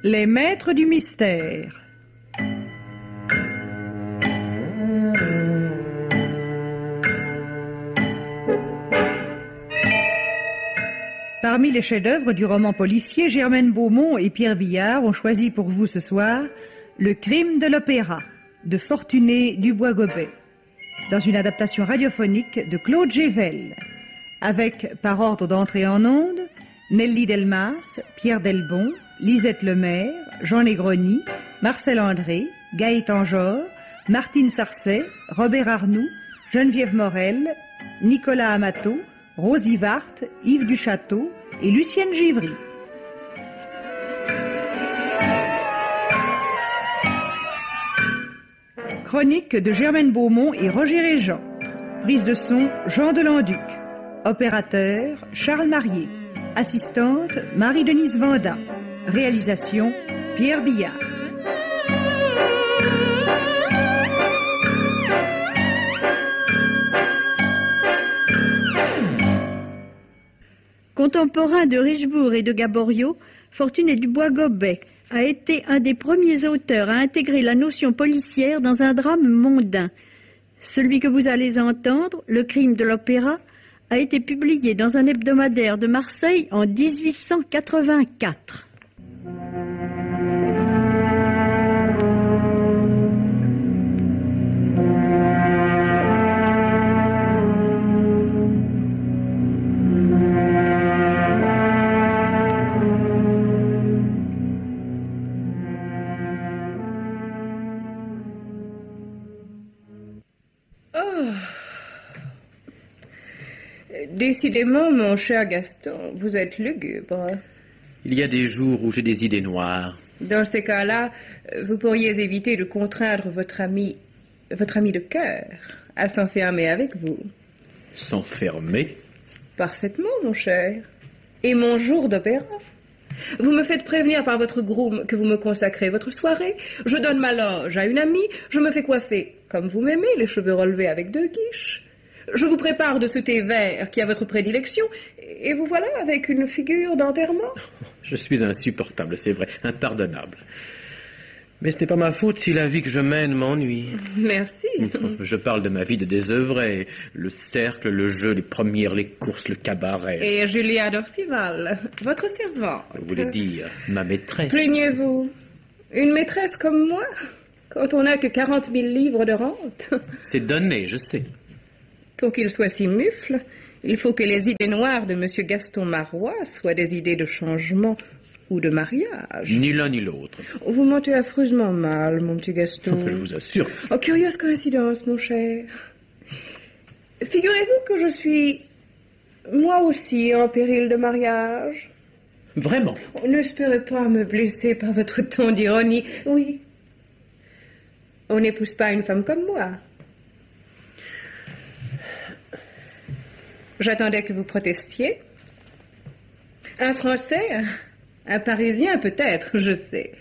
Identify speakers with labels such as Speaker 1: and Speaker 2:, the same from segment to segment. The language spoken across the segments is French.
Speaker 1: Les maîtres du mystère. Parmi les chefs-d'œuvre du roman policier, Germaine Beaumont et Pierre Billard ont choisi pour vous ce soir Le crime de l'opéra de Fortuné Dubois-Gobet, dans une adaptation radiophonique de Claude Gével, avec, par ordre d'entrée en onde, Nelly Delmas, Pierre Delbon, Lisette Lemaire, Jean Negroni, Marcel André, Gaëtan Jor, Martine Sarcey, Robert Arnoux, Geneviève Morel, Nicolas Amato, Rosie Vart, Yves Duchâteau et Lucienne Givry. Chronique de Germaine Beaumont et Roger Régent. Prise de son, Jean Delanduc. Opérateur, Charles Marié. Assistante, Marie-Denise Vanda. Réalisation, Pierre Billard.
Speaker 2: Contemporain de Richebourg et de Gaboriau, Fortuné Dubois-Gobet a été un des premiers auteurs à intégrer la notion policière dans un drame mondain. Celui que vous allez entendre, Le crime de l'opéra, a été publié dans un hebdomadaire de Marseille en 1884.
Speaker 3: Décidément, mon cher Gaston, vous êtes lugubre.
Speaker 4: Il y a des jours où j'ai des idées noires.
Speaker 3: Dans ces cas-là, vous pourriez éviter de contraindre votre ami de cœur, à s'enfermer avec vous.
Speaker 4: S'enfermer?
Speaker 3: Parfaitement, mon cher. Et mon jour d'opéra. Vous me faites prévenir par votre groom que vous me consacrez votre soirée. Je donne ma loge à une amie. Je me fais coiffer, comme vous m'aimez, les cheveux relevés avec 2 guiches. Je vous prépare de ce thé vert qui a votre prédilection, et vous voilà avec une figure d'enterrement.
Speaker 4: Je suis insupportable, c'est vrai, impardonnable. Mais ce n'est pas ma faute si la vie que je mène m'ennuie.
Speaker 3: Merci.
Speaker 4: Je parle de ma vie de désœuvré, le cercle, le jeu, les premières, les courses, le cabaret.
Speaker 3: Et Julia d'Orcival, votre servante.
Speaker 4: Vous voulez dire ma maîtresse?
Speaker 3: Plaignez-vous. Une maîtresse comme moi, quand on n'a que 40 000 livres de rente?
Speaker 4: C'est donné, je sais.
Speaker 3: Pour qu'il soit si mufle, il faut que les idées noires de M. Gaston Marois soient des idées de changement ou de mariage.
Speaker 4: Ni l'un ni l'autre.
Speaker 3: Vous mentez affreusement mal, mon petit Gaston.
Speaker 4: Je vous assure.
Speaker 3: Oh, curieuse coïncidence, mon cher. Figurez-vous que je suis, moi aussi, en péril de mariage.
Speaker 4: Vraiment?
Speaker 3: N'espérez pas me blesser par votre ton d'ironie. Oui. On n'épouse pas une femme comme moi. J'attendais que vous protestiez. Un Français, un Parisien peut-être, je sais.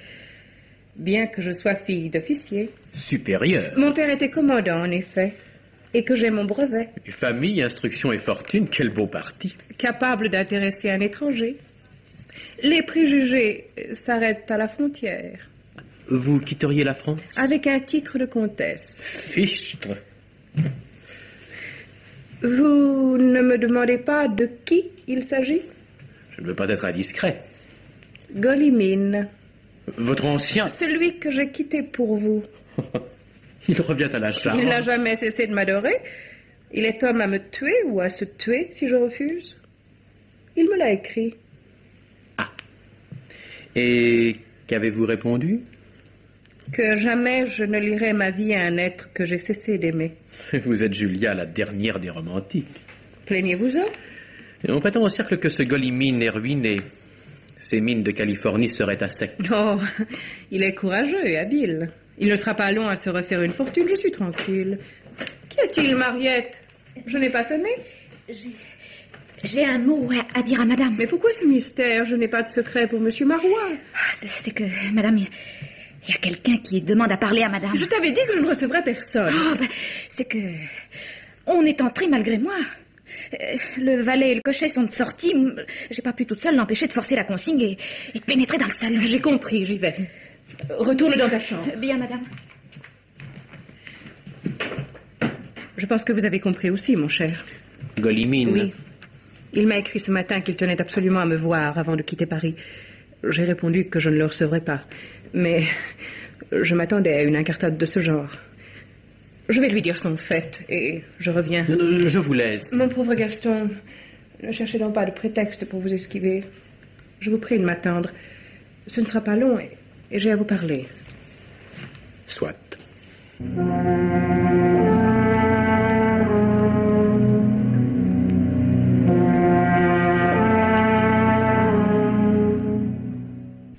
Speaker 3: Bien que je sois fille d'officier.
Speaker 4: Supérieur.
Speaker 3: Mon père était commandant, en effet. Et que j'ai mon brevet.
Speaker 4: Famille, instruction et fortune, quel beau parti.
Speaker 3: Capable d'intéresser un étranger. Les préjugés s'arrêtent à la frontière.
Speaker 4: Vous quitteriez la France?
Speaker 3: Avec un titre de comtesse.
Speaker 4: Fichtre.
Speaker 3: Vous ne me demandez pas de qui il s'agit?
Speaker 4: Je ne veux pas être indiscret.
Speaker 3: Golimine.
Speaker 4: Votre ancien?
Speaker 3: Celui que j'ai quitté pour vous.
Speaker 4: Il revient à la charge.
Speaker 3: Il n'a jamais cessé de m'adorer. Il est homme à me tuer ou à se tuer si je refuse. Il me l'a écrit.
Speaker 4: Ah. Et qu'avez-vous répondu?
Speaker 3: Que jamais je ne lirai ma vie à un être que j'ai cessé d'aimer.
Speaker 4: Vous êtes Julia, la dernière des romantiques.
Speaker 3: Plaignez-vous-en.
Speaker 4: Et on prétend au cercle que ce Golimine est ruiné. Ses mines de Californie seraient à sec.
Speaker 3: Oh, il est courageux et habile. Il ne sera pas long à se refaire une fortune, je suis tranquille. Qu'y a-t-il, Mariette? Je n'ai pas sonné.
Speaker 5: J'ai un mot à dire à madame.
Speaker 3: Mais pourquoi ce mystère? Je n'ai pas de secret pour monsieur Marois.
Speaker 5: C'est que, madame, il y a quelqu'un qui demande à parler à madame.
Speaker 3: Je t'avais dit que je ne recevrais personne.
Speaker 5: C'est que... On est entré malgré moi. Le valet et le cocher sont sortis. J'ai pas pu toute seule l'empêcher de forcer la consigne et de pénétrer dans le salon.
Speaker 3: J'ai compris, j'y vais. Retourne dans ta chambre.
Speaker 5: Bien, madame.
Speaker 3: Je pense que vous avez compris aussi, mon cher.
Speaker 4: Golimine.
Speaker 3: Oui. Il m'a écrit ce matin qu'il tenait absolument à me voir avant de quitter Paris. J'ai répondu que je ne le recevrais pas. Mais je m'attendais à une incartade de ce genre. Je vais lui dire son fait et je reviens.
Speaker 4: Je vous laisse.
Speaker 3: Mon pauvre Gaston, ne cherchez donc pas de prétexte pour vous esquiver. Je vous prie de m'attendre. Ce ne sera pas long et j'ai à vous parler.
Speaker 4: Soit.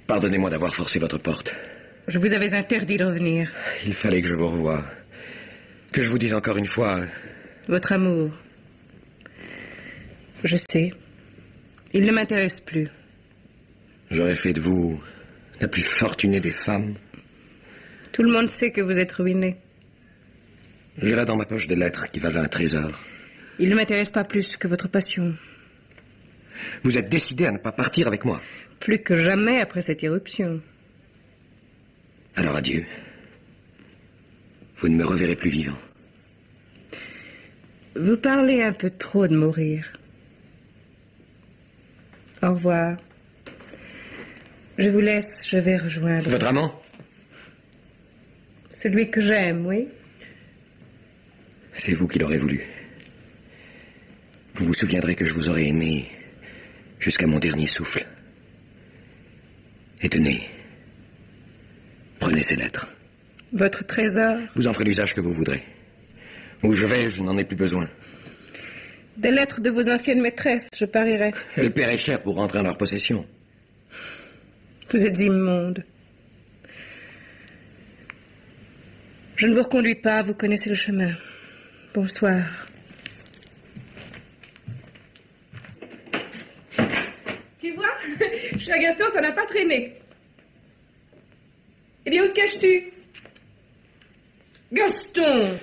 Speaker 6: Pardonnez-moi d'avoir forcé votre porte.
Speaker 3: Je vous avais interdit de revenir.
Speaker 6: Il fallait que je vous revoie. Que je vous dise encore une fois...
Speaker 3: Votre amour. Je sais. Il ne m'intéresse plus.
Speaker 6: J'aurais fait de vous la plus fortunée des femmes.
Speaker 3: Tout le monde sait que vous êtes ruiné.
Speaker 6: J'ai là dans ma poche des lettres qui valent un trésor.
Speaker 3: Il ne m'intéresse pas plus que votre passion.
Speaker 6: Vous êtes décidé à ne pas partir avec moi.
Speaker 3: Plus que jamais après cette éruption.
Speaker 6: Alors adieu. Vous ne me reverrez plus vivant.
Speaker 3: Vous parlez un peu trop de mourir. Au revoir. Je vous laisse, je vais rejoindre...
Speaker 6: Votre amant?
Speaker 3: Celui que j'aime, oui.
Speaker 6: C'est vous qui l'aurez voulu. Vous vous souviendrez que je vous aurais aimé jusqu'à mon dernier souffle. Et tenez, prenez ces lettres.
Speaker 3: Votre trésor?
Speaker 6: Vous en ferez l'usage que vous voudrez. Où je vais, je n'en ai plus besoin.
Speaker 3: Des lettres de vos anciennes maîtresses, je parierais.
Speaker 6: Elles paieraient cher pour rentrer en leur possession.
Speaker 3: Vous êtes immonde. Je ne vous reconduis pas, vous connaissez le chemin. Bonsoir. Tu vois, cher Gaston, ça n'a pas traîné. Eh bien, où te caches-tu? Gaston!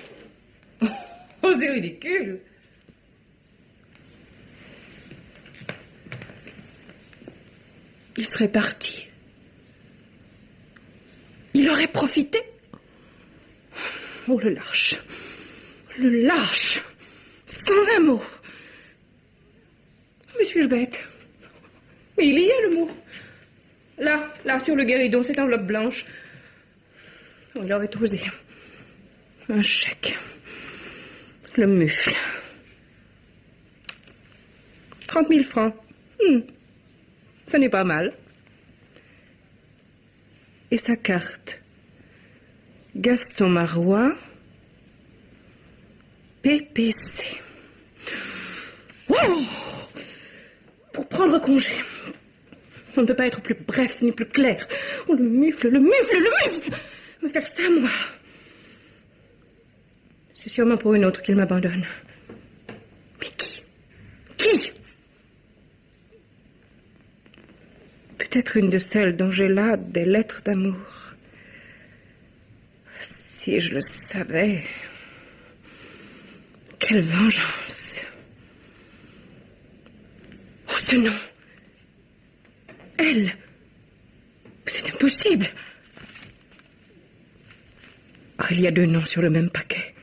Speaker 3: Oh, c'est ridicule. Il serait parti. Il aurait profité. Oh, le lâche. Le lâche. Sans un mot. Mais suis-je bête? Mais il y a le mot. Là, sur le guéridon, cette enveloppe blanche. Oh, il aurait osé. Un chèque. Le mufle. 30 000 francs. Ça n'est pas mal. Et sa carte. Gaston Marois, PPC. Oh! Pour prendre congé. On ne peut pas être plus bref ni plus clair. Oh, le mufle. Me faire ça, moi. C'est sûrement pour une autre qu'il m'abandonne. Mais qui? Qui? Peut-être une de celles dont j'ai là des lettres d'amour. Si je le savais. Quelle vengeance. Oh, ce nom. Elle. C'est impossible. Oh, il y a 2 noms sur le même paquet.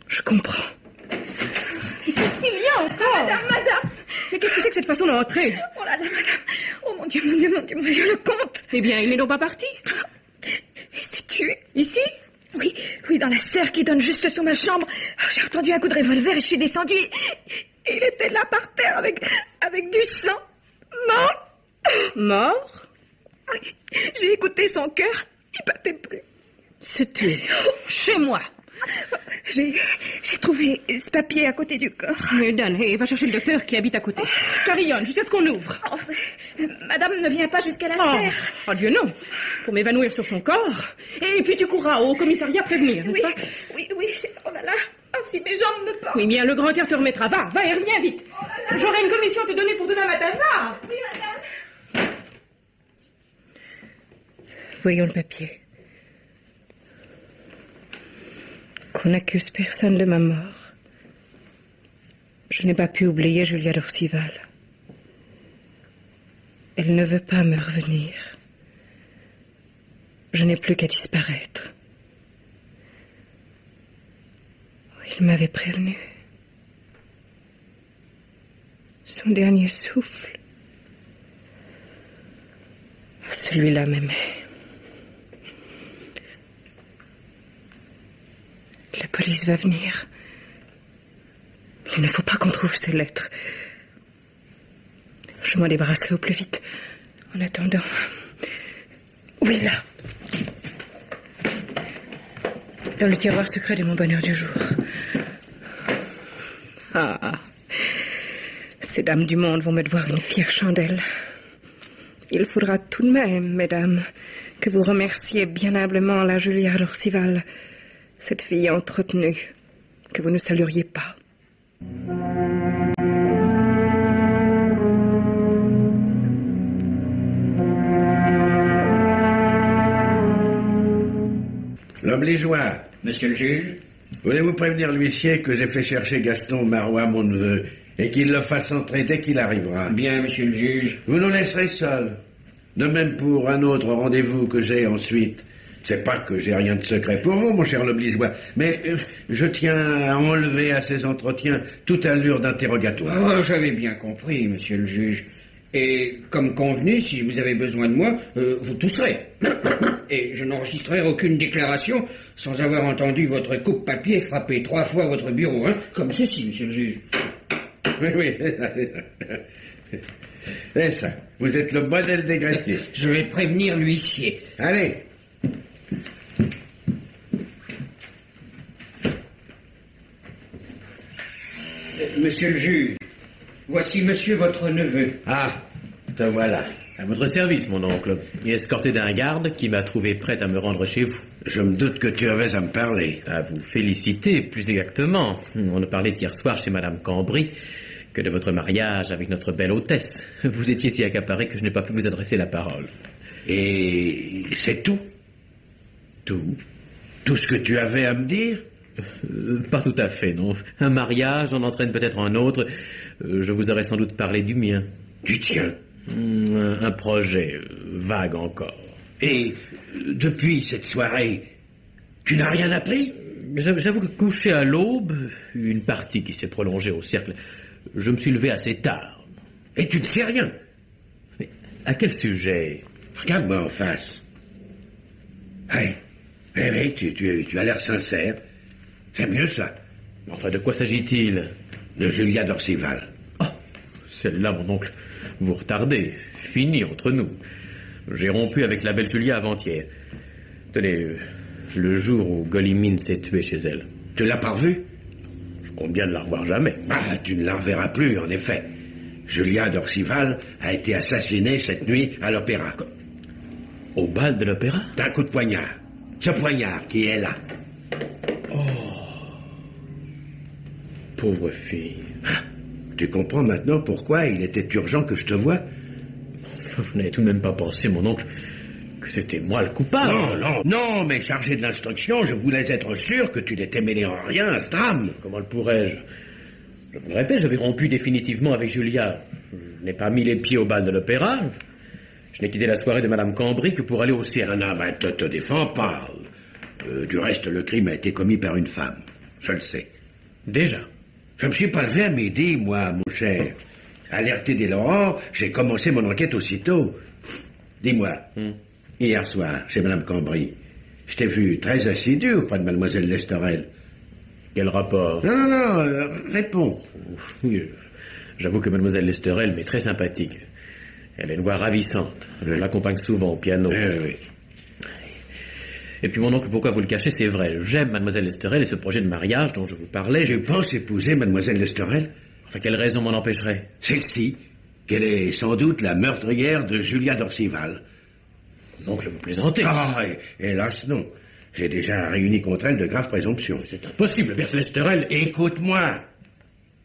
Speaker 3: Je comprends. Qu'est-ce qu'il y a encore? Madame. Mais qu'est-ce que c'est que cette façon d'entrer?
Speaker 5: Oh là là, madame. Oh mon Dieu, le comte.
Speaker 3: Eh bien, il n'est donc pas parti.
Speaker 5: Il s'est tué.
Speaker 3: Ici?
Speaker 5: Oui, dans la serre qui donne juste sous ma chambre. J'ai entendu un coup de revolver et je suis descendue. Et il était là par terre avec du sang. Mort.
Speaker 3: Mort?
Speaker 5: Oui, j'ai écouté son cœur. Il battait plus.
Speaker 3: Se tuer. Chez moi.
Speaker 5: J'ai trouvé ce papier à côté du corps.
Speaker 3: Mais donne, et va chercher le docteur qui habite à côté. Carillonne, jusqu'à ce qu'on ouvre.
Speaker 5: Oh, madame ne vient pas jusqu'à la serre.
Speaker 3: Oh Dieu, non. Pour m'évanouir sur son corps. Et puis tu courras au commissariat prévenir, n'est-ce pas?
Speaker 5: Oui. Oh là là. Oh, si mes jambes me portent.
Speaker 3: Oui, bien, le grand air te remettra. Va, et reviens vite.
Speaker 5: Oh là là.
Speaker 3: J'aurai une commission à te donner pour demain matin. Va.
Speaker 5: Oui, madame.
Speaker 3: Voyons le papier. Qu'on n'accuse personne de ma mort. Je n'ai pas pu oublier Julia d'Orcival. Elle ne veut pas me revenir. Je n'ai plus qu'à disparaître. Il m'avait prévenu. Son dernier souffle. Celui-là m'aimait. La police va venir. Il ne faut pas qu'on trouve ces lettres. Je m'en débarrasserai au plus vite. En attendant... Oui, là. Dans le tiroir secret de mon bonheur du jour. Ah. Ces dames du monde vont me devoir une fière chandelle. Il faudra tout de même, mesdames, que vous remerciez bien humblement la Julia d'Orcival, cette fille entretenue, que vous ne salueriez pas.
Speaker 7: L'homme liégeois.
Speaker 8: Monsieur le juge?
Speaker 7: Voulez-vous prévenir l'huissier que j'ai fait chercher Gaston Marois, mon neveu, et qu'il le fasse entrer dès qu'il arrivera?
Speaker 8: Bien, monsieur le juge.
Speaker 7: Vous nous laisserez seuls. De même pour un autre rendez-vous que j'ai ensuite. C'est pas que j'ai rien de secret pour vous, mon cher Lebligeois, mais je tiens à enlever à ces entretiens toute allure d'interrogatoire.
Speaker 8: Oh, j'avais bien compris, monsieur le juge. Et comme convenu, si vous avez besoin de moi, vous tousserez. Et je n'enregistrerai aucune déclaration sans avoir entendu votre coupe-papier frapper 3 fois votre bureau, hein, comme ceci, monsieur le juge.
Speaker 7: Oui, c'est ça. C'est ça. Vous êtes le modèle des greffiers.
Speaker 8: Je vais prévenir l'huissier.
Speaker 7: Allez.
Speaker 8: Monsieur le juge, voici monsieur votre neveu.
Speaker 7: Ah, te voilà.
Speaker 4: À votre service, mon oncle, et escorté d'un garde qui m'a trouvé prêt à me rendre chez vous.
Speaker 7: Je me doute que tu avais à me parler.
Speaker 4: À vous féliciter, plus exactement. On ne parlait hier soir chez Madame Cambry que de votre mariage avec notre belle hôtesse. Vous étiez si accaparé que je n'ai pas pu vous adresser la parole.
Speaker 7: Et c'est tout?
Speaker 4: Tout?
Speaker 7: Tout ce que tu avais à me dire?
Speaker 4: Pas tout à fait, non. Un mariage en entraîne peut-être un autre. Je vous aurais sans doute parlé du mien.
Speaker 7: Du tien?
Speaker 4: Un projet vague encore.
Speaker 7: Et depuis cette soirée, tu n'as rien appris?
Speaker 4: J'avoue que couché à l'aube, une partie qui s'est prolongée au cercle, je me suis levé assez tard.
Speaker 7: Et tu ne sais rien?
Speaker 4: Mais à quel sujet?
Speaker 7: Regarde-moi en face. Oui, tu as l'air sincère. C'est mieux ça.
Speaker 4: Enfin, de quoi s'agit-il?
Speaker 7: De Julia d'Orcival.
Speaker 4: Oh, celle-là, mon oncle, vous retardez. Fini entre nous. J'ai rompu avec la belle Julia avant-hier. Tenez, le jour où Golimine s'est tuée chez elle.
Speaker 7: Tu l'as pas revue?
Speaker 4: Je compte bien de la revoir jamais.
Speaker 7: Ah, tu ne la reverras plus, en effet. Julia d'Orcival a été assassinée cette nuit à l'opéra.
Speaker 4: Au bal de l'opéra?
Speaker 7: D'un coup de poignard. Ce poignard qui est là.
Speaker 4: Oh, pauvre fille.
Speaker 7: Ah, tu comprends maintenant pourquoi il était urgent que je te voie?
Speaker 4: Enfin, vous n'avez tout de même pas pensé, mon oncle, que c'était moi le coupable?
Speaker 7: Non, mais chargé de l'instruction, je voulais être sûr que tu n'étais mêlé en rien à ce drame.
Speaker 4: Comment le pourrais-je? Je vous le répète, j'avais rompu définitivement avec Julia. Je n'ai pas mis les pieds au bal de l'opéra. Je n'ai quitté la soirée de Madame Cambry que pour aller au cirque.
Speaker 7: Non, mais te défends pas. Du reste, le crime a été commis par une femme. Je le sais.
Speaker 4: Déjà?
Speaker 7: Je me suis pas levé à midi, moi, mon cher. Alerté dès l'aurore, j'ai commencé mon enquête aussitôt. Dis-moi, hier soir, chez Madame Cambry, je t'ai vu très assidu auprès de Mademoiselle Lesterel.
Speaker 4: Quel rapport?
Speaker 7: Non, réponds.
Speaker 4: Oui, j'avoue que Mademoiselle Lesterel m'est très sympathique. Elle a une voix ravissante. Je l'accompagne souvent au piano.
Speaker 7: Oui.
Speaker 4: Et puis mon oncle, pourquoi vous le cachez, c'est vrai. J'aime Mademoiselle Lesterel et ce projet de mariage dont je vous parlais.
Speaker 7: Tu penses épouser Mademoiselle Lesterel?
Speaker 4: Enfin, quelle raison m'en empêcherait?
Speaker 7: Celle-ci, qu'elle est sans doute la meurtrière de Julia d'Orcival.
Speaker 4: Mon oncle, vous plaisantez.
Speaker 7: Ah, hélas non. J'ai déjà réuni contre elle de graves présomptions.
Speaker 4: C'est impossible, Berthe Lesterel.
Speaker 7: Écoute-moi.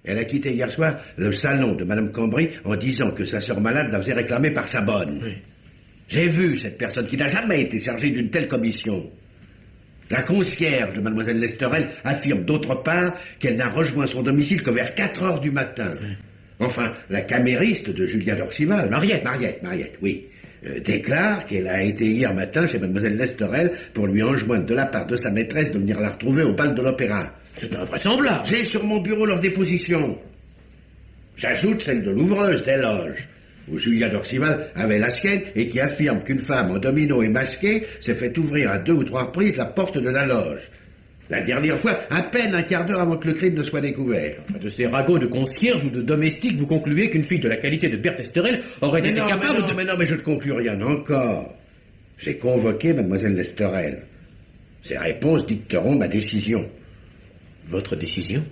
Speaker 7: Elle a quitté hier soir le salon de Madame Cambry en disant que sa sœur malade la faisait réclamer par sa bonne.
Speaker 4: Oui.
Speaker 7: J'ai vu cette personne qui n'a jamais été chargée d'une telle commission. La concierge de mademoiselle Lesterel affirme d'autre part qu'elle n'a rejoint son domicile que vers 4 heures du matin. Enfin, la camériste de Julia d'Orcival, Mariette, oui, déclare qu'elle a été hier matin chez mademoiselle Lesterel pour lui enjoindre de la part de sa maîtresse de venir la retrouver au bal de l'Opéra.
Speaker 4: C'est invraisemblable.
Speaker 7: J'ai sur mon bureau leur déposition. J'ajoute celle de l'ouvreuse des loges, où Julia d'Orcival avait la sienne et qui affirme qu'une femme en domino et masquée s'est fait ouvrir à 2 ou 3 reprises la porte de la loge. La dernière fois, à peine un quart d'heure avant que le crime ne soit découvert.
Speaker 4: De ces ragots de concierge ou de domestique, vous concluez qu'une fille de la qualité de Berthe Esterel aurait été capable de...
Speaker 7: Mais je ne conclus rien encore. J'ai convoqué mademoiselle Lesterel. Ses réponses dicteront ma décision.
Speaker 4: Votre décision?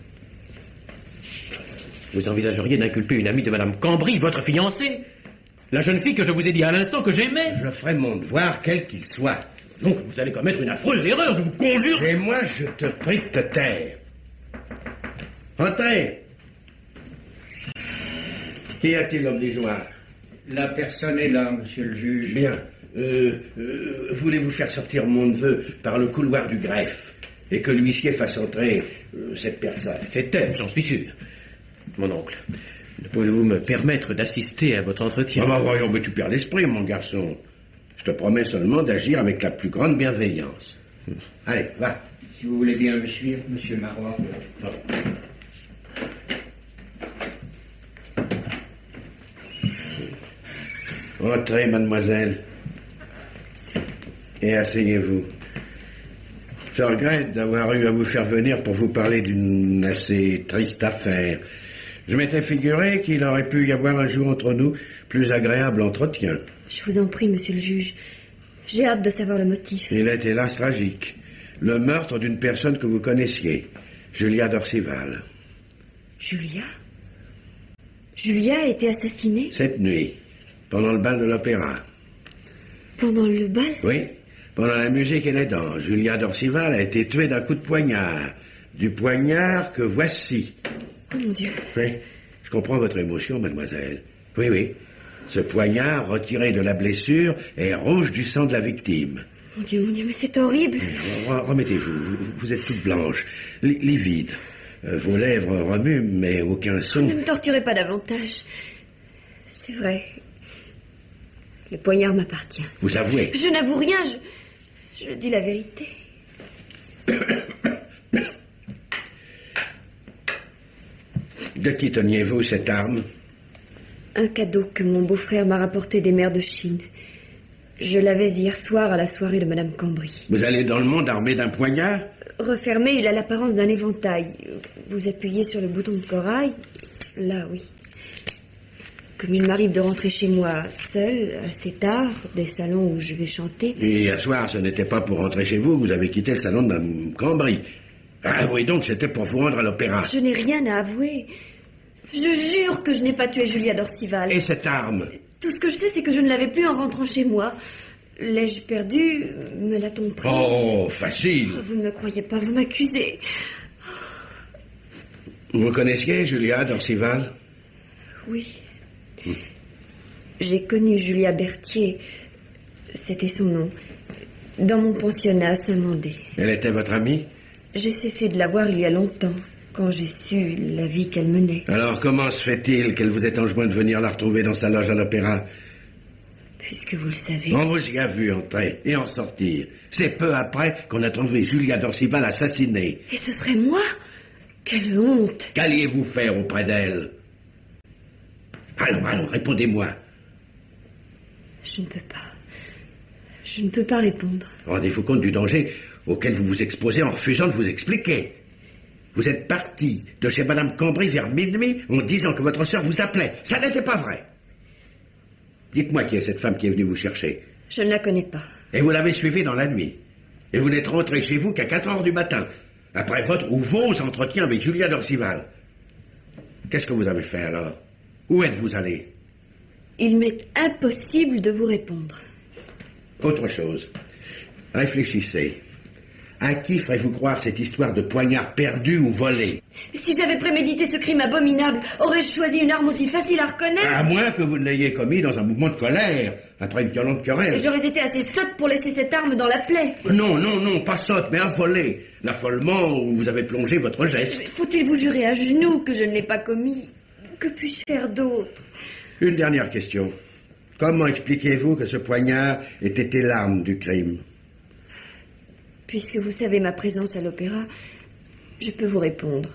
Speaker 4: Vous envisageriez d'inculper une amie de madame Cambry, votre fiancée? La jeune fille que je vous ai dit à l'instant que j'aimais?
Speaker 7: Je ferai mon devoir, quel qu'il soit.
Speaker 4: Donc vous allez commettre une affreuse erreur, je vous conjure.
Speaker 7: Et moi, je te prie de te taire. Entrez. Qu'y a-t-il, obligeoire?
Speaker 8: La personne est là, monsieur le juge.
Speaker 7: Bien. Voulez-vous faire sortir mon neveu par le couloir du greffe et que l'huissier fasse entrer cette personne?
Speaker 4: C'est elle, j'en suis sûr. Mon oncle, pouvez-vous me permettre d'assister à votre entretien?
Speaker 7: Ah bah voyons, mais tu perds l'esprit, mon garçon. Je te promets seulement d'agir avec la plus grande bienveillance. Allez, va.
Speaker 8: Si vous voulez bien me suivre, monsieur Marois.
Speaker 7: Entrez, mademoiselle. Et asseyez-vous. Je regrette d'avoir eu à vous faire venir pour vous parler d'une assez triste affaire. Je m'étais figuré qu'il aurait pu y avoir un jour entre nous plus agréable entretien.
Speaker 9: Je vous en prie, monsieur le juge. J'ai hâte de savoir le motif.
Speaker 7: Il est hélas tragique. Le meurtre d'une personne que vous connaissiez, Julia d'Orcival.
Speaker 9: Julia? Julia a été assassinée?
Speaker 7: Cette nuit, pendant le bal de l'Opéra.
Speaker 9: Pendant le bal?
Speaker 7: Oui, pendant la musique et les danses. Julia d'Orcival a été tuée d'un coup de poignard. Du poignard que voici.
Speaker 9: Oh mon Dieu.
Speaker 7: Oui, je comprends votre émotion, mademoiselle. Oui. Ce poignard retiré de la blessure est rouge du sang de la victime.
Speaker 9: Mon Dieu, mais c'est horrible.
Speaker 7: Remettez-vous, vous êtes toute blanche, livide. Vos lèvres remuent, mais aucun son.
Speaker 9: Ne me torturez pas davantage. C'est vrai. Le poignard m'appartient.
Speaker 7: Vous avouez?
Speaker 9: Je n'avoue rien, je dis la vérité.
Speaker 7: De qui teniez-vous cette arme?
Speaker 9: Un cadeau que mon beau-frère m'a rapporté des mers de Chine. Je l'avais hier soir à la soirée de madame Cambry.
Speaker 7: Vous allez dans le monde armé d'un poignard?
Speaker 9: Refermé, il a l'apparence d'un éventail. Vous appuyez sur le bouton de corail. Là, oui. Comme il m'arrive de rentrer chez moi seule, assez tard, des salons où je vais chanter.
Speaker 7: Et hier soir, ce n'était pas pour rentrer chez vous, vous avez quitté le salon de madame Cambry. Avouez donc, c'était pour vous rendre à l'Opéra.
Speaker 9: Je n'ai rien à avouer. Je jure que je n'ai pas tué Julia d'Orcival.
Speaker 7: Et cette arme?
Speaker 9: Tout ce que je sais, c'est que je ne l'avais plus en rentrant chez moi. L'ai-je perdue? Me l'a-t-on prise?
Speaker 7: Oh, facile.
Speaker 9: Vous ne me croyez pas, vous m'accusez.
Speaker 7: Vous connaissiez Julia d'Orcival?
Speaker 9: Oui. J'ai connu Julia Berthier, c'était son nom, dans mon pensionnat à Saint-Mandé.
Speaker 7: Elle était votre amie?
Speaker 9: J'ai cessé de la voir il y a longtemps, quand j'ai su la vie qu'elle menait.
Speaker 7: Alors comment se fait-il qu'elle vous ait enjoint de venir la retrouver dans sa loge à l'Opéra?
Speaker 9: Puisque vous le savez...
Speaker 7: On vous y a vu entrer et en sortir. C'est peu après qu'on a trouvé Julia d'Orcival assassinée.
Speaker 9: Et ce serait moi? Quelle honte!
Speaker 7: Qu'alliez-vous faire auprès d'elle? Allons, répondez-moi.
Speaker 9: Je ne peux pas. Je ne peux pas répondre.
Speaker 7: Rendez-vous compte du danger auquel vous vous exposez en refusant de vous expliquer. Vous êtes parti de chez madame Cambry vers minuit en disant que votre sœur vous appelait. Ça n'était pas vrai. Dites-moi qui est cette femme qui est venue vous chercher.
Speaker 9: Je ne la connais pas.
Speaker 7: Et vous l'avez suivie dans la nuit. Et vous n'êtes rentré chez vous qu'à 4 heures du matin, après votre ou vos entretiens avec Julia d'Orcival. Qu'est-ce que vous avez fait alors? Où êtes-vous allé?
Speaker 9: Il m'est impossible de vous répondre.
Speaker 7: Autre chose. Réfléchissez. À qui ferez-vous croire cette histoire de poignard perdu ou volé?
Speaker 9: Si j'avais prémédité ce crime abominable, aurais-je choisi une arme aussi facile à reconnaître?
Speaker 7: À moins que vous ne l'ayez commis dans un mouvement de colère, après une violente querelle.
Speaker 9: J'aurais été assez sotte pour laisser cette arme dans la plaie.
Speaker 7: Non, pas sotte, mais affolée. L'affolement où vous avez plongé votre geste.
Speaker 9: Faut-il vous jurer à genoux que je ne l'ai pas commis? Que puis-je faire d'autre?
Speaker 7: Une dernière question. Comment expliquez-vous que ce poignard ait été l'arme du crime?
Speaker 9: Puisque vous savez ma présence à l'opéra, je peux vous répondre.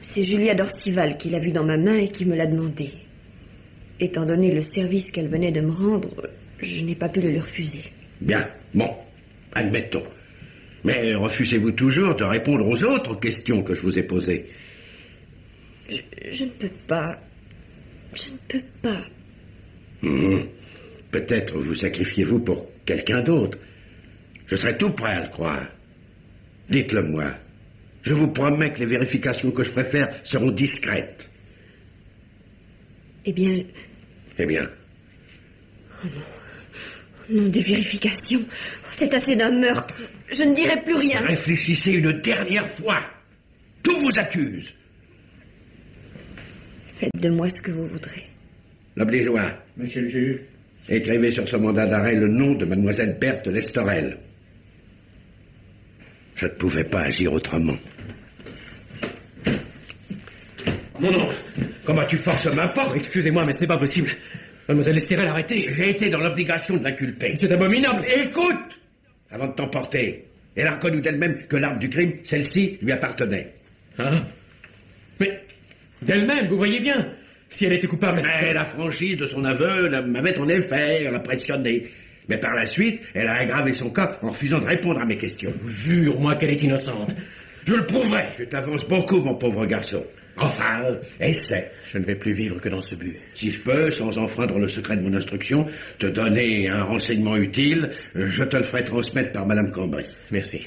Speaker 9: C'est Julia d'Orcival qui l'a vu dans ma main et qui me l'a demandé. Étant donné le service qu'elle venait de me rendre, je n'ai pas pu le lui refuser.
Speaker 7: Bien, bon, admettons. Mais refusez-vous toujours de répondre aux autres questions que je vous ai posées?
Speaker 9: Je ne peux pas. Je ne peux pas.
Speaker 7: Peut-être vous sacrifiez-vous pour quelqu'un d'autre. Je serai tout prêt à le croire. Dites-le moi. Je vous promets que les vérifications que je préfère seront discrètes.
Speaker 9: Eh bien...
Speaker 7: Eh bien?
Speaker 9: Oh non, des vérifications. C'est assez d'un meurtre. Je ne dirai plus rien.
Speaker 7: Réfléchissez une dernière fois. Tout vous accuse.
Speaker 9: Faites de moi ce que vous voudrez.
Speaker 7: L'obligeois.
Speaker 8: Monsieur le juge.
Speaker 7: Écrivez sur ce mandat d'arrêt le nom de mademoiselle Berthe Lestorel. Je ne pouvais pas agir autrement.
Speaker 4: Mon oncle!
Speaker 7: Comment tu forces ma porte?
Speaker 4: Excusez-moi, mais ce n'est pas possible. Mademoiselle Lestorel, arrêtez.
Speaker 7: J'ai été dans l'obligation de l'inculper.
Speaker 4: C'est abominable.
Speaker 7: Écoute! Avant de t'emporter, elle a reconnu d'elle-même que l'arme du crime, celle-ci, lui appartenait.
Speaker 4: Hein? Mais d'elle-même, vous voyez bien. Si elle était coupable...
Speaker 7: Mais la franchise de son aveu m'avait en effet impressionné. Mais par la suite, elle a aggravé son cas en refusant de répondre à mes questions.
Speaker 4: Je vous jure, moi, qu'elle est innocente. Je le prouverai.
Speaker 7: Tu t'avances beaucoup, mon pauvre garçon. Enfin, essaie.
Speaker 4: Je ne vais plus vivre que dans ce but.
Speaker 7: Si je peux, sans enfreindre le secret de mon instruction, te donner un renseignement utile, je te le ferai transmettre par Madame Cambry.
Speaker 4: Merci.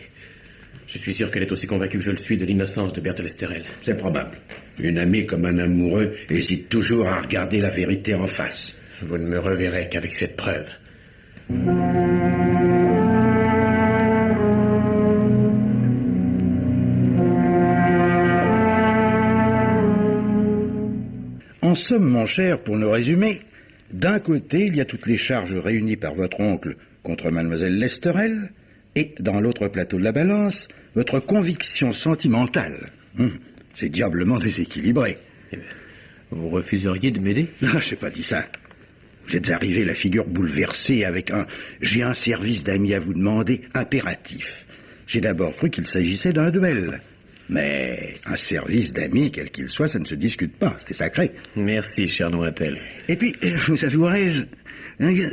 Speaker 4: Je suis sûr qu'elle est aussi convaincue que je le suis de l'innocence de Berthe Lestorel.
Speaker 7: C'est probable. Une amie comme un amoureux hésite toujours à regarder la vérité en face.
Speaker 4: Vous ne me reverrez qu'avec cette preuve.
Speaker 10: En somme, mon cher, pour nous résumer, d'un côté, il y a toutes les charges réunies par votre oncle contre mademoiselle Lestorel, et dans l'autre plateau de la balance, votre conviction sentimentale. C'est diablement déséquilibré.
Speaker 4: Vous refuseriez de m'aider?
Speaker 10: Non, je n'ai pas dit ça. Vous êtes arrivé la figure bouleversée avec un « j'ai un service d'amis à vous demander » impératif. J'ai d'abord cru qu'il s'agissait d'un duel. Mais un service d'amis, quel qu'il soit, ça ne se discute pas, c'est sacré.
Speaker 4: Merci, cher Nointel.
Speaker 10: Et puis, vous avouerai-je,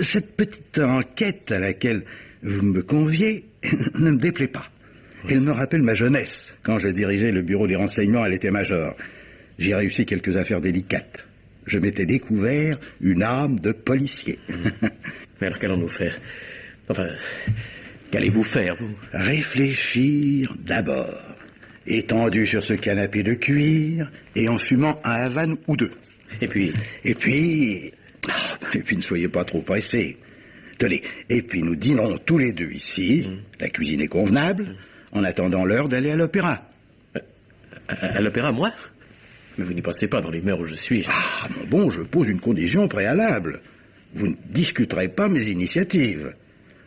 Speaker 10: cette petite enquête à laquelle vous me conviez ne me déplaît pas. Elle me rappelle ma jeunesse, quand je dirigeais le bureau des renseignements à l'état-major. J'ai réussi quelques affaires délicates. Je m'étais découvert une âme de policier.
Speaker 4: Mais alors qu'allons-nous faire? Enfin, qu'allez-vous faire, vous?
Speaker 10: Réfléchir d'abord. Étendu sur ce canapé de cuir et en fumant un Havane ou deux.
Speaker 4: Et puis,
Speaker 10: ne soyez pas trop pressés. Tenez, et puis nous dînerons tous les deux ici, la cuisine est convenable, en attendant l'heure d'aller à l'opéra.
Speaker 4: À l'opéra, moi? Mais vous n'y pensez pas dans les mœurs où je suis.
Speaker 10: Ah, bon, je pose une condition préalable. Vous ne discuterez pas mes initiatives.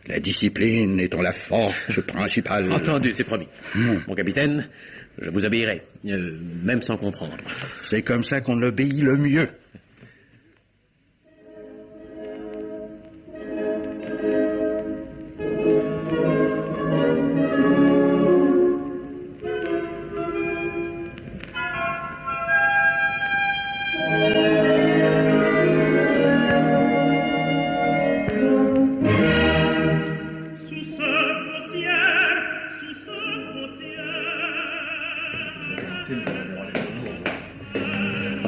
Speaker 10: La discipline étant la force principale...
Speaker 4: Entendu, c'est promis. Mon capitaine, je vous obéirai, même sans comprendre.
Speaker 10: C'est comme ça qu'on obéit le mieux.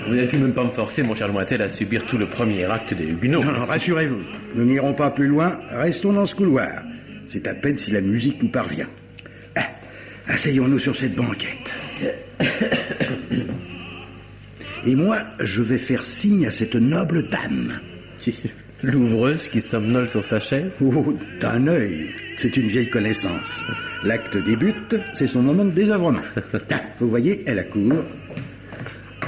Speaker 4: Vous n'allez tout de même pas me forcer, mon cher Nointel, à subir tout le premier acte des Huguenots.
Speaker 10: Non, rassurez-vous, nous n'irons pas plus loin, restons dans ce couloir. C'est à peine si la musique nous parvient. Asseyons-nous sur cette banquette. Et moi, je vais faire signe à cette noble dame.
Speaker 4: L'ouvreuse qui somnole sur sa chaise?
Speaker 10: Oh, d'un œil. C'est une vieille connaissance. L'acte débute, c'est son moment de désœuvrement. Tiens, vous voyez, elle accourt.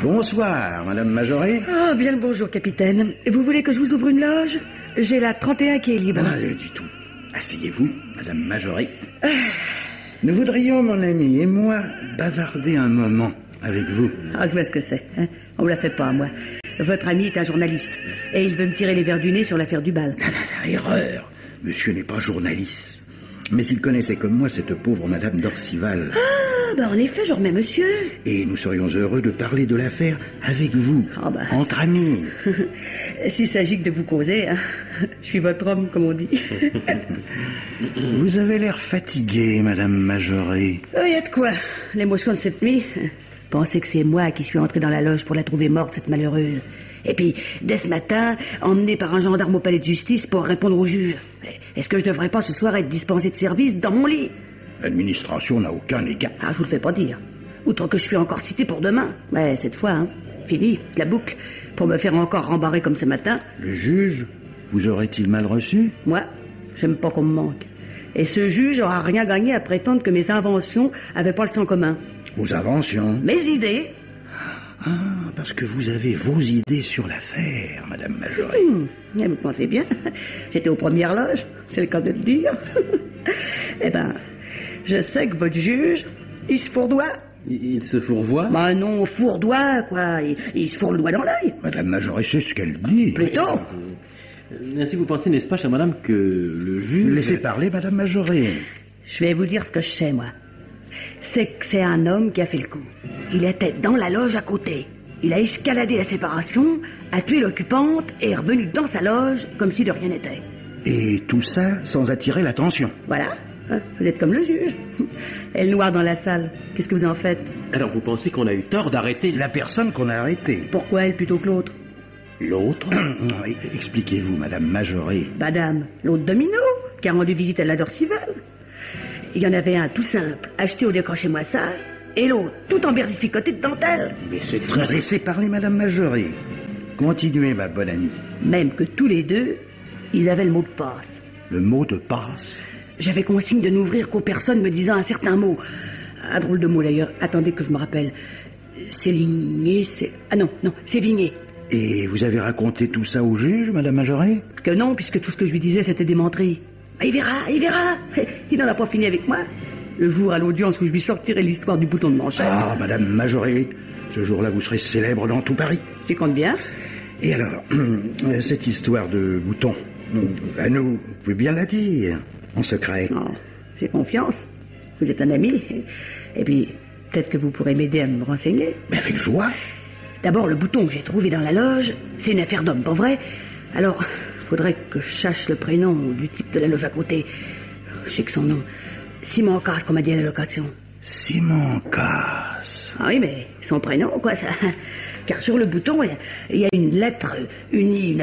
Speaker 10: Bonsoir, Madame Majoré.
Speaker 11: Ah, bien le bonjour, capitaine. Vous voulez que je vous ouvre une loge? J'ai la 31 qui est libre.
Speaker 10: Ah, du tout. Asseyez-vous, Madame Majoré. Nous voudrions, mon ami et moi, bavarder un moment avec vous.
Speaker 11: Ah, je vois ce que c'est. Hein? On me la fait pas, moi. Votre ami est un journaliste. Et il veut me tirer les verres du nez sur l'affaire du bal.
Speaker 10: Erreur. Monsieur n'est pas journaliste. Mais il connaissait comme moi cette pauvre Madame d'Orcival.
Speaker 11: Ah, ben en effet, je remets monsieur.
Speaker 10: Et nous serions heureux de parler de l'affaire avec vous, entre amis.
Speaker 11: S'il s'agit que de vous causer, hein. Je suis votre homme, comme on dit.
Speaker 10: Vous avez l'air fatiguée, Madame Majoré.
Speaker 11: Il y a de quoi. L'émotion de cette nuit. Pensez que c'est moi qui suis entré dans la loge pour la trouver morte, cette malheureuse. Et puis, dès ce matin, emmené par un gendarme au palais de justice pour répondre au juge. Est-ce que je devrais pas ce soir être dispensé de service dans mon lit?
Speaker 10: L'administration n'a aucun égard.
Speaker 11: Ah, je vous le fais pas dire. Outre que je suis encore cité pour demain. Ouais, cette fois, hein. Fini, la boucle. Pour me faire encore rembarrer comme ce matin.
Speaker 10: Le juge vous aurait-il mal reçu?
Speaker 11: Moi, j'aime pas qu'on me manque. Et ce juge aura rien gagné à prétendre que mes inventions avaient pas le sang commun.
Speaker 10: Vos inventions?
Speaker 11: Mes idées?
Speaker 10: Ah, parce que vous avez vos idées sur l'affaire, Madame Majoré.
Speaker 11: Vous pensez bien. J'étais aux premières loges, c'est le cas de le dire. Eh ben, je sais que votre juge, il se fourdoie.
Speaker 4: Il se fourvoie?
Speaker 11: Bah non, fourdoie, quoi. Il se fourre le doigt dans l'œil.
Speaker 10: Madame Majoré, c'est ce qu'elle dit.
Speaker 11: Plutôt.
Speaker 4: Ainsi vous pensez, n'est-ce pas, chère madame, que le juge...
Speaker 10: Laissez parler, Madame Majoré.
Speaker 11: Je vais vous dire ce que je sais, moi. C'est que c'est un homme qui a fait le coup. Il était dans la loge à côté. Il a escaladé la séparation, a tué l'occupante et est revenu dans sa loge comme si de rien n'était.
Speaker 10: Et tout ça sans attirer l'attention.
Speaker 11: Voilà. Vous êtes comme le juge. Elle noire dans la salle. Qu'est-ce que vous en faites?
Speaker 4: Alors vous pensez qu'on a eu tort d'arrêter
Speaker 10: la personne qu'on a arrêtée?
Speaker 11: Pourquoi elle plutôt que l'autre?
Speaker 10: L'autre? Expliquez-vous, Madame Majoré.
Speaker 11: Madame, l'autre domino, qui a rendu visite à la d'Orcival. Il y en avait un tout simple, acheté au décroché-moi ça, et l'autre tout emberlificoté de dentelle.
Speaker 10: Mais c'est très... Laissez parler, Madame Majoré. Continuez, ma bonne amie.
Speaker 11: Même que tous les deux, ils avaient le mot de passe.
Speaker 10: Le mot de passe?
Speaker 11: J'avais consigne de n'ouvrir qu'aux personnes me disant un certain mot. Un drôle de mot d'ailleurs. Attendez que je me rappelle. C'est ligné, c'est... Ah non, c'est vigné.
Speaker 10: Et vous avez raconté tout ça au juge, Madame Majoré?
Speaker 11: Que non, puisque tout ce que je lui disais, c'était des menteries. Il verra. Il n'en a pas fini avec moi. Le jour à l'audience où je lui sortirai l'histoire du bouton de manchette.
Speaker 10: Ah, Madame Majoré, ce jour-là, vous serez célèbre dans tout Paris.
Speaker 11: J'y compte bien.
Speaker 10: Et alors, cette histoire de bouton, à nous, vous pouvez bien la dire, en secret.
Speaker 11: Non, j'ai confiance. Vous êtes un ami. Et puis, peut-être que vous pourrez m'aider à me renseigner.
Speaker 10: Mais avec joie.
Speaker 11: D'abord, le bouton que j'ai trouvé dans la loge, c'est une affaire d'homme, pas vrai? Alors, faudrait que je cherche le prénom du type de la loge à côté. Je sais que son nom. Simon Casse, qu'on m'a dit à la location.
Speaker 10: Simon Casse.
Speaker 11: Ah oui, mais son prénom, quoi, ça. Car sur le bouton, il y a une lettre unie,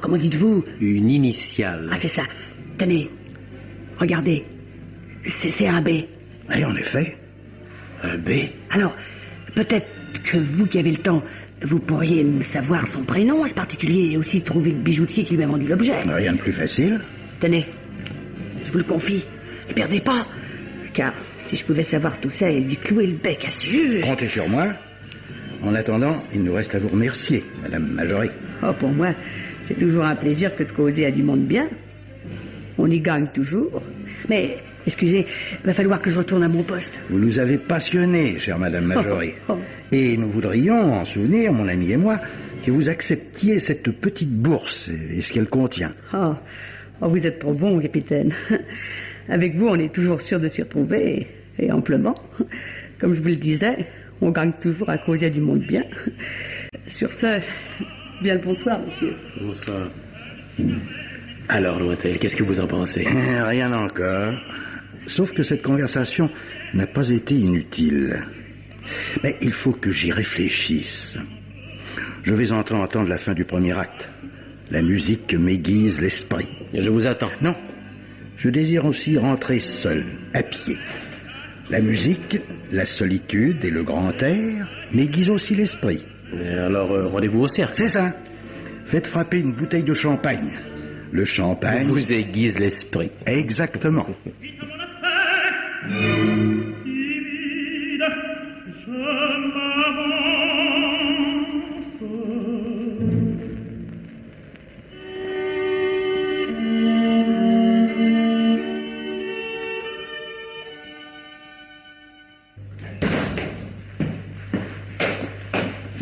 Speaker 11: comment dites-vous?
Speaker 4: Une initiale.
Speaker 11: Ah, c'est ça. Tenez, regardez. C'est un B.
Speaker 10: Et en effet, un B.
Speaker 11: Alors, peut-être que vous qui avez le temps, vous pourriez me savoir son prénom, ce particulier, et aussi trouver le bijoutier qui lui a vendu l'objet.
Speaker 10: Rien de plus facile.
Speaker 11: Tenez, je vous le confie, ne perdez pas, car si je pouvais savoir tout ça et lui clouer le bec à ce juge...
Speaker 10: Comptez sur moi. En attendant, il nous reste à vous remercier, Madame Majoré.
Speaker 11: Oh, pour moi, c'est toujours un plaisir que de causer à du monde bien. On y gagne toujours. Mais, excusez, il va falloir que je retourne à mon poste.
Speaker 10: Vous nous avez passionnés, chère Madame Majoré. Et nous voudrions en souvenir, mon ami et moi, que vous acceptiez cette petite bourse et ce qu'elle contient.
Speaker 11: Oh, vous êtes trop bon, capitaine. Avec vous, on est toujours sûr de s'y retrouver, et amplement. Comme je vous le disais, on gagne toujours à causer à du monde bien. Sur ce, bien le bonsoir, monsieur.
Speaker 4: Bonsoir. Alors, Lointel, qu'est-ce que vous en pensez?
Speaker 10: Rien encore. Sauf que cette conversation n'a pas été inutile. Mais il faut que j'y réfléchisse. Je vais entendre la fin du premier acte. La musique m'aiguise l'esprit.
Speaker 4: Je vous attends.
Speaker 10: Non. Je désire aussi rentrer seul, à pied. La musique, la solitude et le grand air m'aiguisent aussi l'esprit.
Speaker 4: Alors, rendez-vous au cercle.
Speaker 10: C'est ça. Faites frapper une bouteille de champagne. Le champagne...
Speaker 4: vous aiguise l'esprit.
Speaker 10: Exactement.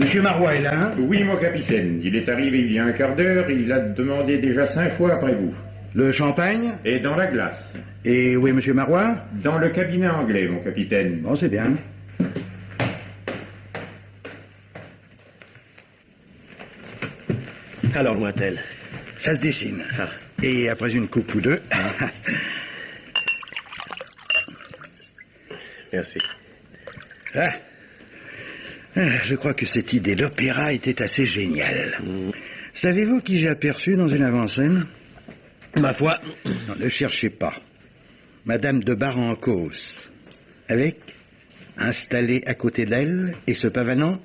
Speaker 10: Monsieur Marois est là, hein?
Speaker 12: Oui, mon capitaine. Il est arrivé il y a un quart d'heure et il a demandé déjà 5 fois après vous.
Speaker 10: Le champagne?
Speaker 12: Et dans la glace.
Speaker 10: Et où est monsieur Marois?
Speaker 12: Dans le cabinet anglais, mon capitaine.
Speaker 10: Bon, c'est bien.
Speaker 4: Alors, Lointel?
Speaker 10: Ça se dessine. Et après une coupe ou deux...
Speaker 4: Merci.
Speaker 10: Je crois que cette idée d'opéra était assez géniale. Savez-vous qui j'ai aperçu dans une avant-scène?
Speaker 4: Ma foi.
Speaker 10: Non, ne cherchez pas. Madame de Barancos. Avec, installée à côté d'elle, et ce pavanant,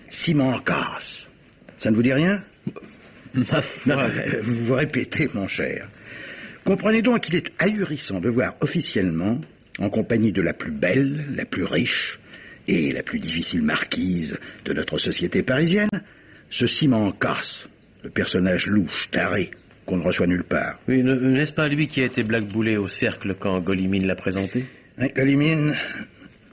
Speaker 10: Simon Casse. Ça ne vous dit rien?
Speaker 4: Ma foi.
Speaker 10: Non, vous répétez, mon cher. Comprenez donc qu'il est ahurissant de voir officiellement, en compagnie de la plus belle, la plus riche, et la plus difficile marquise de notre société parisienne, ce Simon Casse, le personnage louche, taré, qu'on ne reçoit nulle part.
Speaker 4: Oui, n'est-ce pas lui qui a été blackboulé au cercle quand Golimine l'a présenté?
Speaker 10: Golimine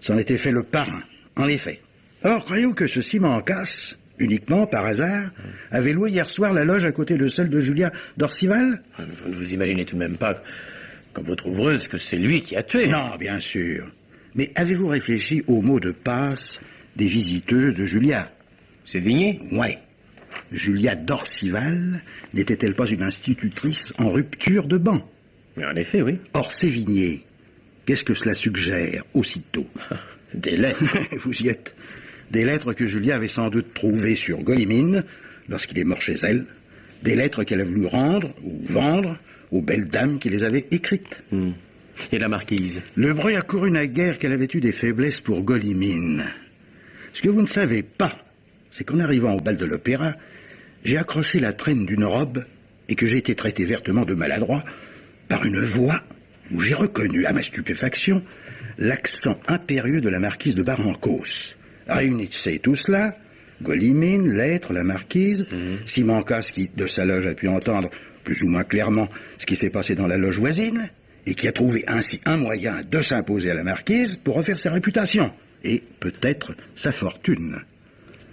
Speaker 10: s'en était fait le parrain, en effet. Or, croyez-vous que ce Simon Casse, uniquement par hasard, avait loué hier soir la loge à côté de celle de Julia d'Orcival?
Speaker 4: Vous ne vous imaginez tout de même pas, comme votre ouvreuse, que c'est lui qui a tué?
Speaker 10: Non, bien sûr. Mais avez-vous réfléchi aux mots de passe des visiteuses de Julia?
Speaker 4: Sévigné?
Speaker 10: Ouais. Julia d'Orcival n'était-elle pas une institutrice en rupture de ban?
Speaker 4: En effet, oui.
Speaker 10: Or, Sévigné, qu'est-ce que cela suggère aussitôt?
Speaker 4: Des lettres.
Speaker 10: Vous y êtes. Des lettres que Julia avait sans doute trouvées sur Golimine, lorsqu'il est mort chez elle. Des lettres qu'elle a voulu rendre ou vendre aux belles dames qui les avaient écrites.
Speaker 4: Et la marquise?
Speaker 10: Le bruit a couru naguère qu'elle avait eu des faiblesses pour Golimine. Ce que vous ne savez pas, c'est qu'en arrivant au bal de l'opéra, j'ai accroché la traîne d'une robe et que j'ai été traité vertement de maladroit par une voix où j'ai reconnu, à ma stupéfaction, l'accent impérieux de la marquise de Barancos. Réunissez tout cela, Golimine, l'être, la marquise, Simon Casse qui, de sa loge, a pu entendre plus ou moins clairement ce qui s'est passé dans la loge voisine, et qui a trouvé ainsi un moyen de s'imposer à la marquise pour refaire sa réputation, et peut-être sa fortune.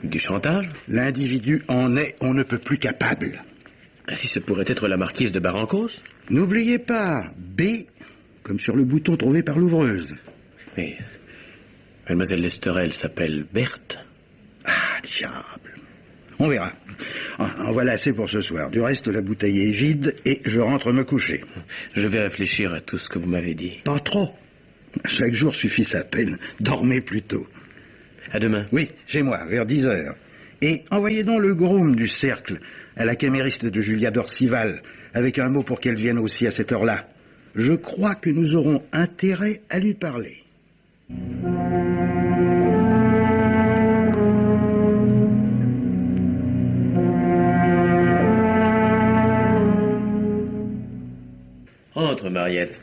Speaker 4: Du chantage?
Speaker 10: L'individu en est on ne peut plus capable.
Speaker 4: Si ce pourrait être la marquise de Barancos?
Speaker 10: N'oubliez pas, B, comme sur le bouton trouvé par l'ouvreuse.
Speaker 4: Mais mademoiselle Lesterel s'appelle Berthe.
Speaker 10: Ah, diable. On verra. En voilà assez pour ce soir. Du reste, la bouteille est vide et je rentre me coucher.
Speaker 4: Je vais réfléchir à tout ce que vous m'avez dit.
Speaker 10: Pas trop. Chaque jour suffit sa peine. Dormez plutôt.
Speaker 4: À demain.
Speaker 10: Oui, chez moi, vers 10h. Et envoyez donc le groom du cercle à la camériste de Julia d'Orcival, avec un mot pour qu'elle vienne aussi à cette heure-là. Je crois que nous aurons intérêt à lui parler.
Speaker 4: Entre, Mariette.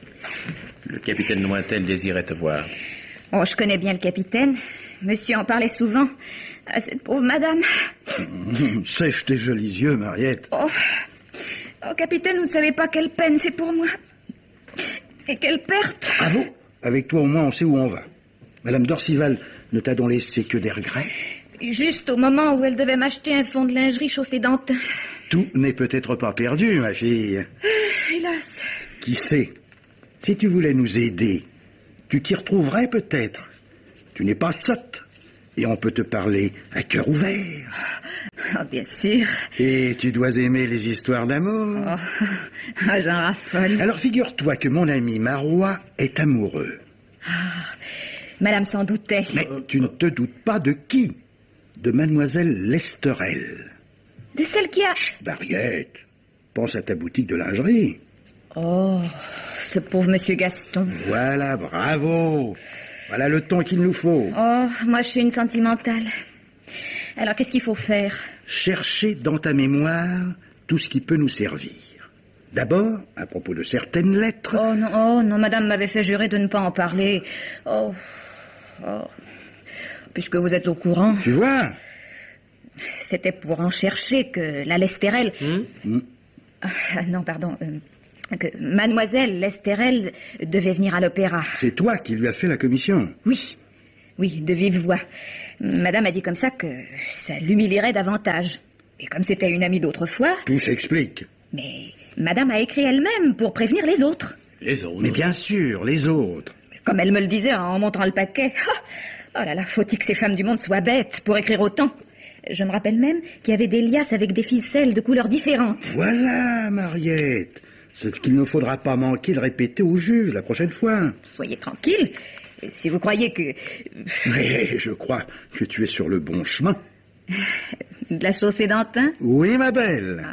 Speaker 4: Le capitaine Lointel désirait te voir.
Speaker 5: Oh, je connais bien le capitaine. Monsieur en parlait souvent à cette pauvre madame.
Speaker 10: Sèche tes jolis yeux, Mariette.
Speaker 5: Oh, capitaine, vous ne savez pas quelle peine c'est pour moi. Et quelle perte.
Speaker 10: Bravo. Avec toi, au moins, on sait où on va. Madame d'Orcival ne t'a donc laissé que des regrets?
Speaker 5: Juste au moment où elle devait m'acheter un fond de lingerie chaussé d'antin.
Speaker 10: Tout n'est peut-être pas perdu, ma fille.
Speaker 5: Hélas.
Speaker 10: Qui sait? Si tu voulais nous aider, tu t'y retrouverais peut-être. Tu n'es pas sotte. Et on peut te parler à cœur ouvert.
Speaker 5: Oh, bien sûr.
Speaker 10: Et tu dois aimer les histoires d'amour.
Speaker 5: Oh, j'en raffole.
Speaker 10: Alors figure-toi que mon ami Marois est amoureux.
Speaker 5: Ah, madame s'en doutait.
Speaker 10: Mais tu ne te doutes pas de qui? De mademoiselle Lesterel.
Speaker 5: De celle qui a...
Speaker 10: Mariette, pense à ta boutique de lingerie.
Speaker 5: Oh, ce pauvre monsieur Gaston.
Speaker 10: Voilà, bravo. Voilà le ton qu'il nous faut.
Speaker 5: Oh, moi je suis une sentimentale. Alors, qu'est-ce qu'il faut faire?
Speaker 10: Cherchez dans ta mémoire tout ce qui peut nous servir. D'abord, à propos de certaines lettres...
Speaker 5: Oh non, madame m'avait fait jurer de ne pas en parler. Oh. Puisque vous êtes au courant...
Speaker 10: Tu vois?
Speaker 5: C'était pour en chercher que la Lesterel... non, pardon... que mademoiselle Lesterel devait venir à l'opéra.
Speaker 10: C'est toi qui lui as fait la commission?
Speaker 5: Oui, de vive voix. Madame a dit comme ça que ça l'humilierait davantage. Et comme c'était une amie d'autrefois...
Speaker 10: Tout s'explique.
Speaker 5: Mais madame a écrit elle-même pour prévenir les autres.
Speaker 4: Les autres?
Speaker 10: Mais bien sûr, les autres.
Speaker 5: Comme elle me le disait en montrant le paquet. Oh là là, faut-il que ces femmes du monde soient bêtes pour écrire autant? Je me rappelle même qu'il y avait des liasses avec des ficelles de couleurs différentes.
Speaker 10: Voilà, Mariette. Ce qu'il ne faudra pas manquer de répéter au juge la prochaine fois.
Speaker 5: Soyez tranquille. Si vous croyez que...
Speaker 10: Mais je crois que tu es sur le bon chemin.
Speaker 5: De la chaussée d'Antin?
Speaker 10: Oui, ma belle.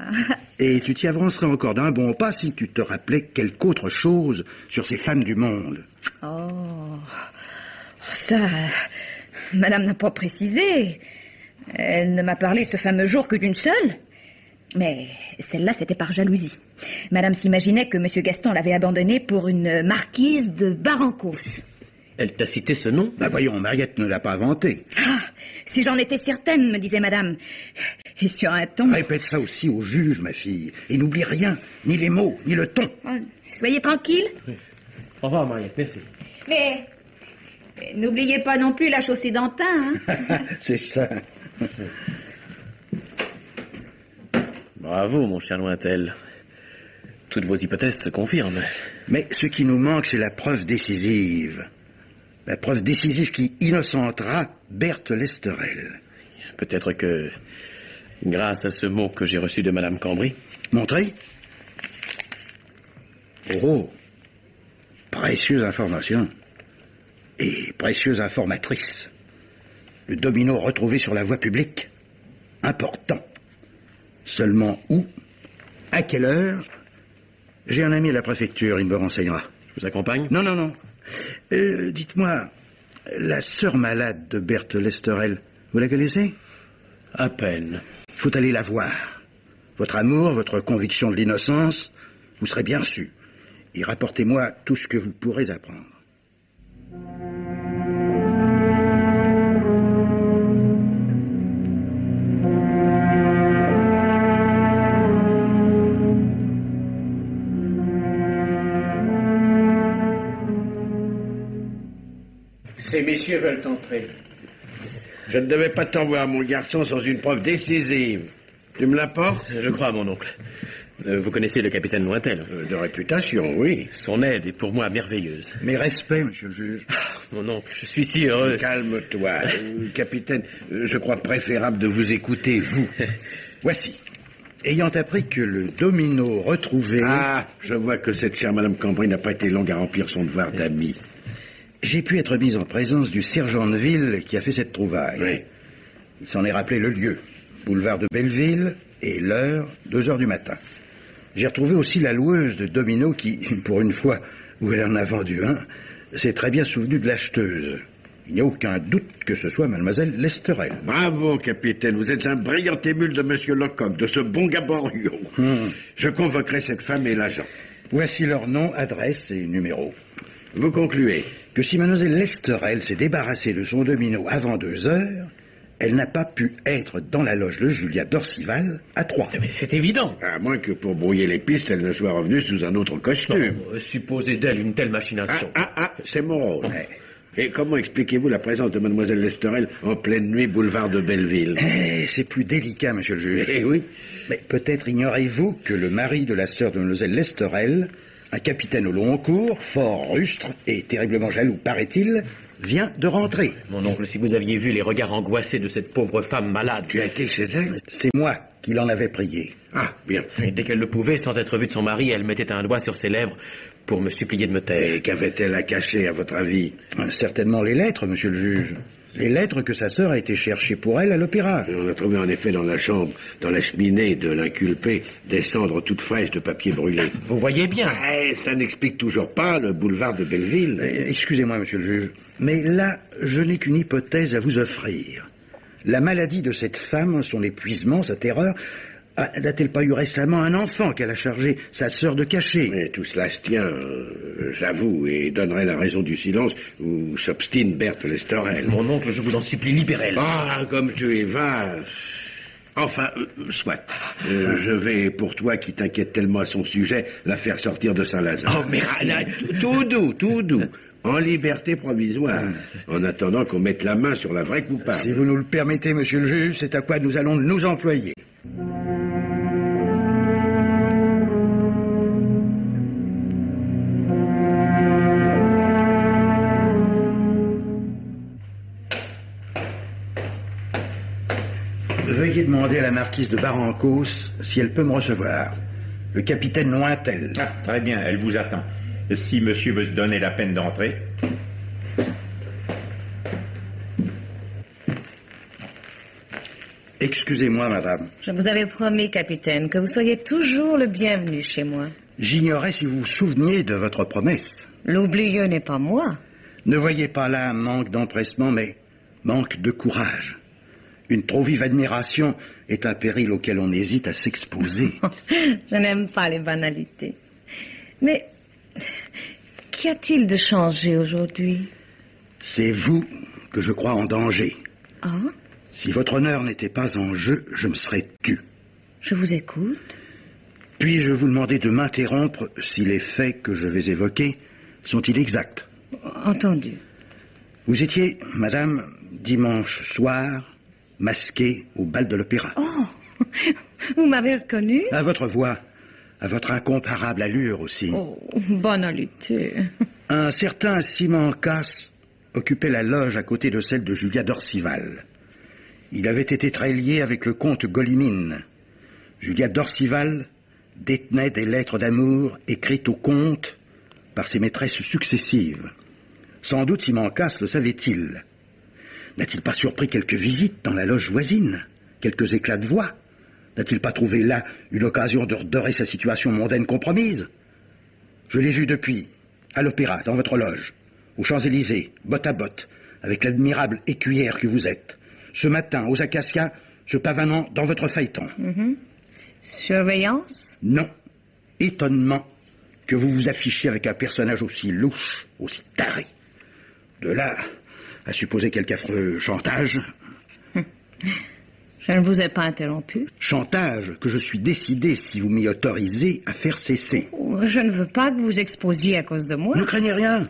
Speaker 10: Et tu t'y avancerais encore d'un bon pas si tu te rappelais quelque autre chose sur ces femmes du monde.
Speaker 5: Oh, ça... Madame n'a pas précisé. Elle ne m'a parlé ce fameux jour que d'une seule. Mais celle-là, c'était par jalousie. Madame s'imaginait que M. Gaston l'avait abandonnée pour une marquise de Barancos.
Speaker 4: Elle t'a cité ce nom?
Speaker 10: Bah voyons, Mariette ne l'a pas inventé.
Speaker 5: Ah, si j'en étais certaine, me disait madame. Et sur un ton...
Speaker 10: Répète ça aussi au juge, ma fille. Et n'oublie rien, ni les mots, ni le ton.
Speaker 5: Oh, soyez tranquille.
Speaker 4: Oui. Au revoir, Mariette, merci.
Speaker 5: Mais n'oubliez pas non plus la chaussée d'Antin, hein.
Speaker 10: C'est ça.
Speaker 4: Bravo, mon cher Lointel. Toutes vos hypothèses se confirment.
Speaker 10: Mais ce qui nous manque, c'est la preuve décisive. La preuve décisive qui innocentera Berthe Lesterel.
Speaker 4: Peut-être que, grâce à ce mot que j'ai reçu de Madame Cambry...
Speaker 10: Montrez. Oh, précieuse information. Et précieuse informatrice. Le domino retrouvé sur la voie publique. Important. Seulement où? À quelle heure? J'ai un ami à la préfecture, il me renseignera.
Speaker 4: Je vous accompagne?
Speaker 10: Non. Dites-moi, la sœur malade de Berthe Lesterel, vous la connaissez?
Speaker 4: À peine.
Speaker 10: Il faut aller la voir. Votre amour, votre conviction de l'innocence, vous serez bien reçu. Et rapportez-moi tout ce que vous pourrez apprendre.
Speaker 8: Ces messieurs veulent entrer.
Speaker 7: Je ne devais pas t'envoyer, mon garçon, sans une preuve décisive. Tu me l'apportes?
Speaker 4: Je crois, mon oncle. Vous connaissez le capitaine Lointel?
Speaker 7: De réputation, oui.
Speaker 4: Son aide est pour moi merveilleuse.
Speaker 10: Mes respects, monsieur le juge.
Speaker 4: Mon oncle, je suis si heureux.
Speaker 7: Calme-toi. Capitaine, je crois préférable de vous écouter, vous.
Speaker 10: Voici. Ayant appris que le domino retrouvé...
Speaker 7: Ah, je vois que cette chère Madame Cambry n'a pas été longue à remplir son devoir d'ami.
Speaker 10: J'ai pu être mis en présence du sergent de ville qui a fait cette trouvaille.
Speaker 7: Oui.
Speaker 10: Il s'en est rappelé le lieu. Boulevard de Belleville et l'heure, 2h du matin. J'ai retrouvé aussi la loueuse de domino qui, pour une fois où elle en a vendu un, s'est très bien souvenue de l'acheteuse. Il n'y a aucun doute que ce soit mademoiselle Lesterel.
Speaker 7: Bravo, capitaine. Vous êtes un brillant émule de monsieur Lecoq, de ce bon Gaborio. Je convoquerai cette femme et l'agent.
Speaker 10: Voici leur nom, adresse et numéro.
Speaker 7: Vous concluez
Speaker 10: que si mademoiselle Lesterel s'est débarrassée de son domino avant 2h, elle n'a pas pu être dans la loge de Julia d'Orcival à 3.
Speaker 4: Mais c'est évident.
Speaker 7: À moins que pour brouiller les pistes, elle ne soit revenue sous un autre costume.
Speaker 4: Supposez d'elle une telle machination.
Speaker 7: C'est mon rôle. Ouais. Et comment expliquez-vous la présence de mademoiselle Lesterel en pleine nuit, boulevard de Belleville?
Speaker 10: C'est plus délicat, monsieur le juge.
Speaker 7: Eh oui.
Speaker 10: Mais peut-être ignorez-vous que le mari de la sœur de mademoiselle Lesterel, un capitaine au long cours, fort rustre et terriblement jaloux, paraît-il, vient de rentrer.
Speaker 4: Mon oncle, si vous aviez vu les regards angoissés de cette pauvre femme malade...
Speaker 7: Tu as été chez elle?
Speaker 10: C'est moi qui l'en avais prié.
Speaker 7: Ah, bien.
Speaker 4: Et dès qu'elle le pouvait, sans être vue de son mari, elle mettait un doigt sur ses lèvres pour me supplier de me taire.
Speaker 7: Et qu'avait-elle à cacher, à votre avis?
Speaker 10: Certainement les lettres, monsieur le juge. Les lettres que sa sœur a été chercher pour elle à l'opéra.
Speaker 7: On a trouvé en effet dans la chambre, dans la cheminée de l'inculpé, des cendres toutes fraîches de papier brûlé.
Speaker 4: Vous voyez bien.
Speaker 7: Ça n'explique toujours pas le boulevard de Belleville.
Speaker 10: Excusez-moi, monsieur le juge, mais là, je n'ai qu'une hypothèse à vous offrir. La maladie de cette femme, son épuisement, sa terreur, n'a-t-elle pas eu récemment un enfant qu'elle a chargé sa sœur de cacher?
Speaker 7: Mais tout cela se tient, j'avoue, et donnerait la raison du silence où s'obstine Berthe Lesterel.
Speaker 4: Mon oncle, je vous en supplie, libérez-le.
Speaker 7: Ah, comme tu es vain. Enfin, soit. Je vais, pour toi qui t'inquiète tellement à son sujet, la faire sortir de Saint-Lazare.
Speaker 4: Oh, merci.
Speaker 7: Tout doux. En liberté provisoire, en attendant qu'on mette la main sur la vraie coupable.
Speaker 10: Si vous nous le permettez, monsieur le juge, c'est à quoi nous allons nous employer. Veuillez demander à la marquise de Barancos si elle peut me recevoir. Le capitaine Nointel.
Speaker 12: Ah, très bien, elle vous attend. Si monsieur veut se donner la peine d'entrer.
Speaker 10: Excusez-moi, madame.
Speaker 13: Je vous avais promis, capitaine, que vous soyez toujours le bienvenu chez moi.
Speaker 10: J'ignorais si vous vous souveniez de votre promesse.
Speaker 13: L'oublieux n'est pas moi.
Speaker 10: Ne voyez pas là un manque d'empressement, mais manque de courage. Une trop vive admiration est un péril auquel on hésite à s'exposer.
Speaker 13: Je n'aime pas les banalités. Mais qu'y a-t-il de changé aujourd'hui?
Speaker 10: C'est vous que je crois en danger.
Speaker 13: Ah?
Speaker 10: Si votre honneur n'était pas en jeu, je me serais tu.
Speaker 13: Je vous écoute.
Speaker 10: Puis-je vous demander de m'interrompre si les faits que je vais évoquer sont-ils exacts?
Speaker 13: Entendu.
Speaker 10: Vous étiez, madame, dimanche soir, masquée au bal de l'Opéra.
Speaker 13: Oh! Vous m'avez reconnu?
Speaker 10: À votre voix, à votre incomparable allure aussi.
Speaker 13: Oh, banalité.
Speaker 10: Un certain Simon Casse occupait la loge à côté de celle de Julia d'Orcival. Il avait été très lié avec le comte Golimine. Julia d'Orcival détenait des lettres d'amour écrites au comte par ses maîtresses successives. Sans doute Simon Casse le savait-il. N'a-t-il pas surpris quelques visites dans la loge voisine? Quelques éclats de voix? N'a-t-il pas trouvé là une occasion de redorer sa situation mondaine compromise? Je l'ai vu depuis, à l'Opéra, dans votre loge, aux Champs-Élysées, botte à botte, avec l'admirable écuyère que vous êtes. Ce matin, aux Acacias, se pavanant dans votre phaéton.
Speaker 13: Surveillance?
Speaker 10: Non. Étonnement que vous vous affichiez avec un personnage aussi louche, aussi taré. De là à supposer quelque affreux chantage.
Speaker 13: Je ne vous ai pas interrompu.
Speaker 10: Chantage que je suis décidé, si vous m'y autorisez, à faire cesser.
Speaker 13: Je ne veux pas que vous exposiez à cause de moi.
Speaker 10: Ne craignez rien.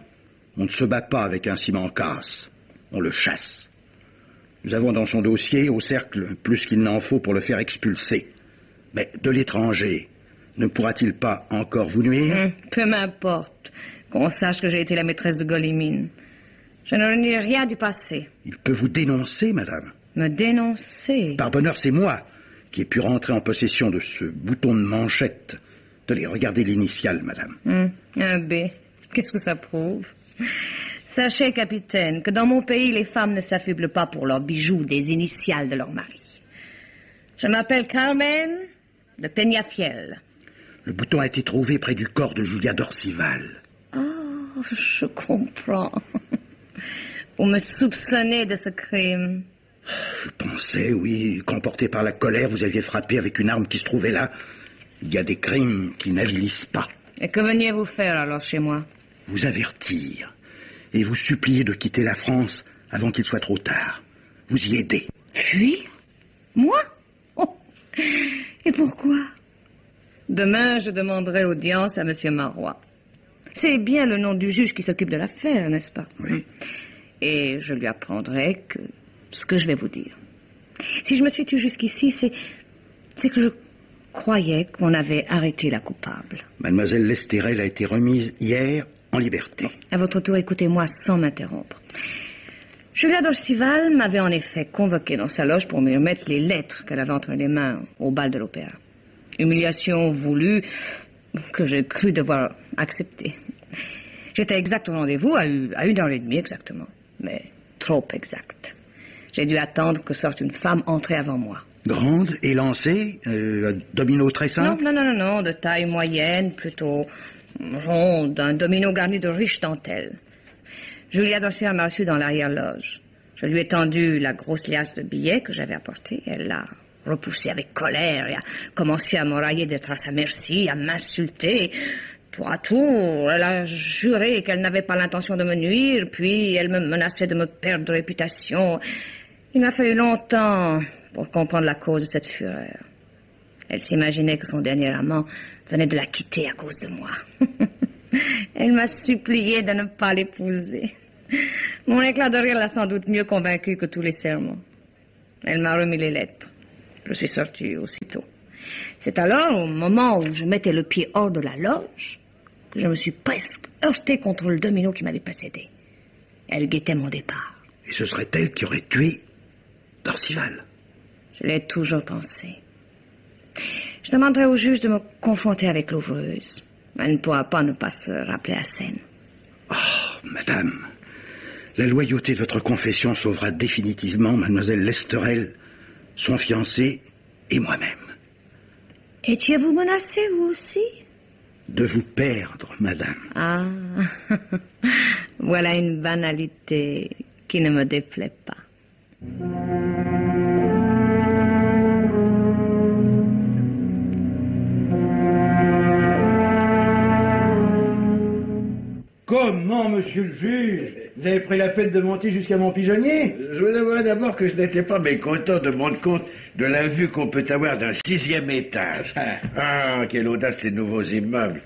Speaker 10: On ne se bat pas avec un Simon Casse. On le chasse. Nous avons dans son dossier, au cercle, plus qu'il n'en faut pour le faire expulser. Mais de l'étranger, ne pourra-t-il pas encore vous nuire?
Speaker 13: Peu m'importe qu'on sache que j'ai été la maîtresse de Golimine. Je ne renie rien du passé.
Speaker 10: Il peut vous dénoncer, madame.
Speaker 13: Me dénoncer?
Speaker 10: Par bonheur, c'est moi qui ai pu rentrer en possession de ce bouton de manchette. Tenez, regardez l'initiale, madame.
Speaker 13: Un B. Qu'est-ce que ça prouve? Sachez, capitaine, que dans mon pays, les femmes ne s'affublent pas pour leurs bijoux des initiales de leur mari. Je m'appelle Carmen de Peñafiel.
Speaker 10: Le bouton a été trouvé près du corps de Julia d'Orcival.
Speaker 13: Oh, je comprends. Vous me soupçonnez de ce crime.
Speaker 10: Je pensais, oui, qu'emporté par la colère, vous aviez frappé avec une arme qui se trouvait là. Il y a des crimes qui n'avilissent pas.
Speaker 13: Et que veniez-vous faire alors chez moi?
Speaker 10: Vous avertir et vous supplier de quitter la France avant qu'il soit trop tard. Vous y aider.
Speaker 13: Fuir? Moi? Oh. Et pourquoi? Demain, je demanderai audience à Monsieur Marois. C'est bien le nom du juge qui s'occupe de l'affaire, n'est-ce pas?
Speaker 10: Oui.
Speaker 13: Et je lui apprendrai que ce que je vais vous dire. Si je me suis tue jusqu'ici, c'est que je croyais qu'on avait arrêté la coupable.
Speaker 10: Mademoiselle Lesterel a été remise hier en liberté.
Speaker 13: À votre tour, écoutez-moi sans m'interrompre. Julia d'Orcival m'avait en effet convoqué dans sa loge pour me remettre les lettres qu'elle avait entre les mains au bal de l'Opéra. Humiliation voulue que j'ai cru devoir accepter. J'étais exact au rendez-vous, à 1h30 exactement, mais trop exact. J'ai dû attendre que sorte une femme entrée avant moi.
Speaker 10: Grande, élancée, domino très simple?
Speaker 13: Non, de taille moyenne, plutôt ronde, un domino garni de riches dentelles. Julia d'Orcival m'a reçu dans l'arrière-loge. Je lui ai tendu la grosse liasse de billets que j'avais apportée. Elle l'a repoussée avec colère et a commencé à m'enrailler d'être à sa merci, à m'insulter. Tour à tour, elle a juré qu'elle n'avait pas l'intention de me nuire, puis elle me menaçait de me perdre de réputation. Il m'a fallu longtemps pour comprendre la cause de cette fureur. Elle s'imaginait que son dernier amant venait de la quitter à cause de moi. Elle m'a supplié de ne pas l'épouser. Mon éclat de rire l'a sans doute mieux convaincue que tous les sermons. Elle m'a remis les lettres. Je suis sortie aussitôt. C'est alors, au moment où je mettais le pied hors de la loge, que je me suis presque heurtée contre le domino qui m'avait précédé. Elle guettait mon départ.
Speaker 10: Et ce serait elle qui aurait tué Dorcival.
Speaker 13: Je l'ai toujours pensé. Je demanderai au juge de me confronter avec l'ouvreuse. Elle ne pourra pas ne pas se rappeler la scène.
Speaker 10: Oh, madame, la loyauté de votre confession sauvera définitivement mademoiselle Lesterel, son fiancé et moi-même.
Speaker 13: Étiez-vous menacé, vous aussi?
Speaker 10: De vous perdre, madame.
Speaker 13: Ah, voilà une banalité qui ne me déplaît pas.
Speaker 14: Comment, monsieur le juge? Vous avez pris la peine de monter jusqu'à mon pigeonnier?
Speaker 7: Je vous avouer d'abord que je n'étais pas mécontent de me rendre compte de la vue qu'on peut avoir d'un 6e étage. Ah, quelle audace ces nouveaux immeubles.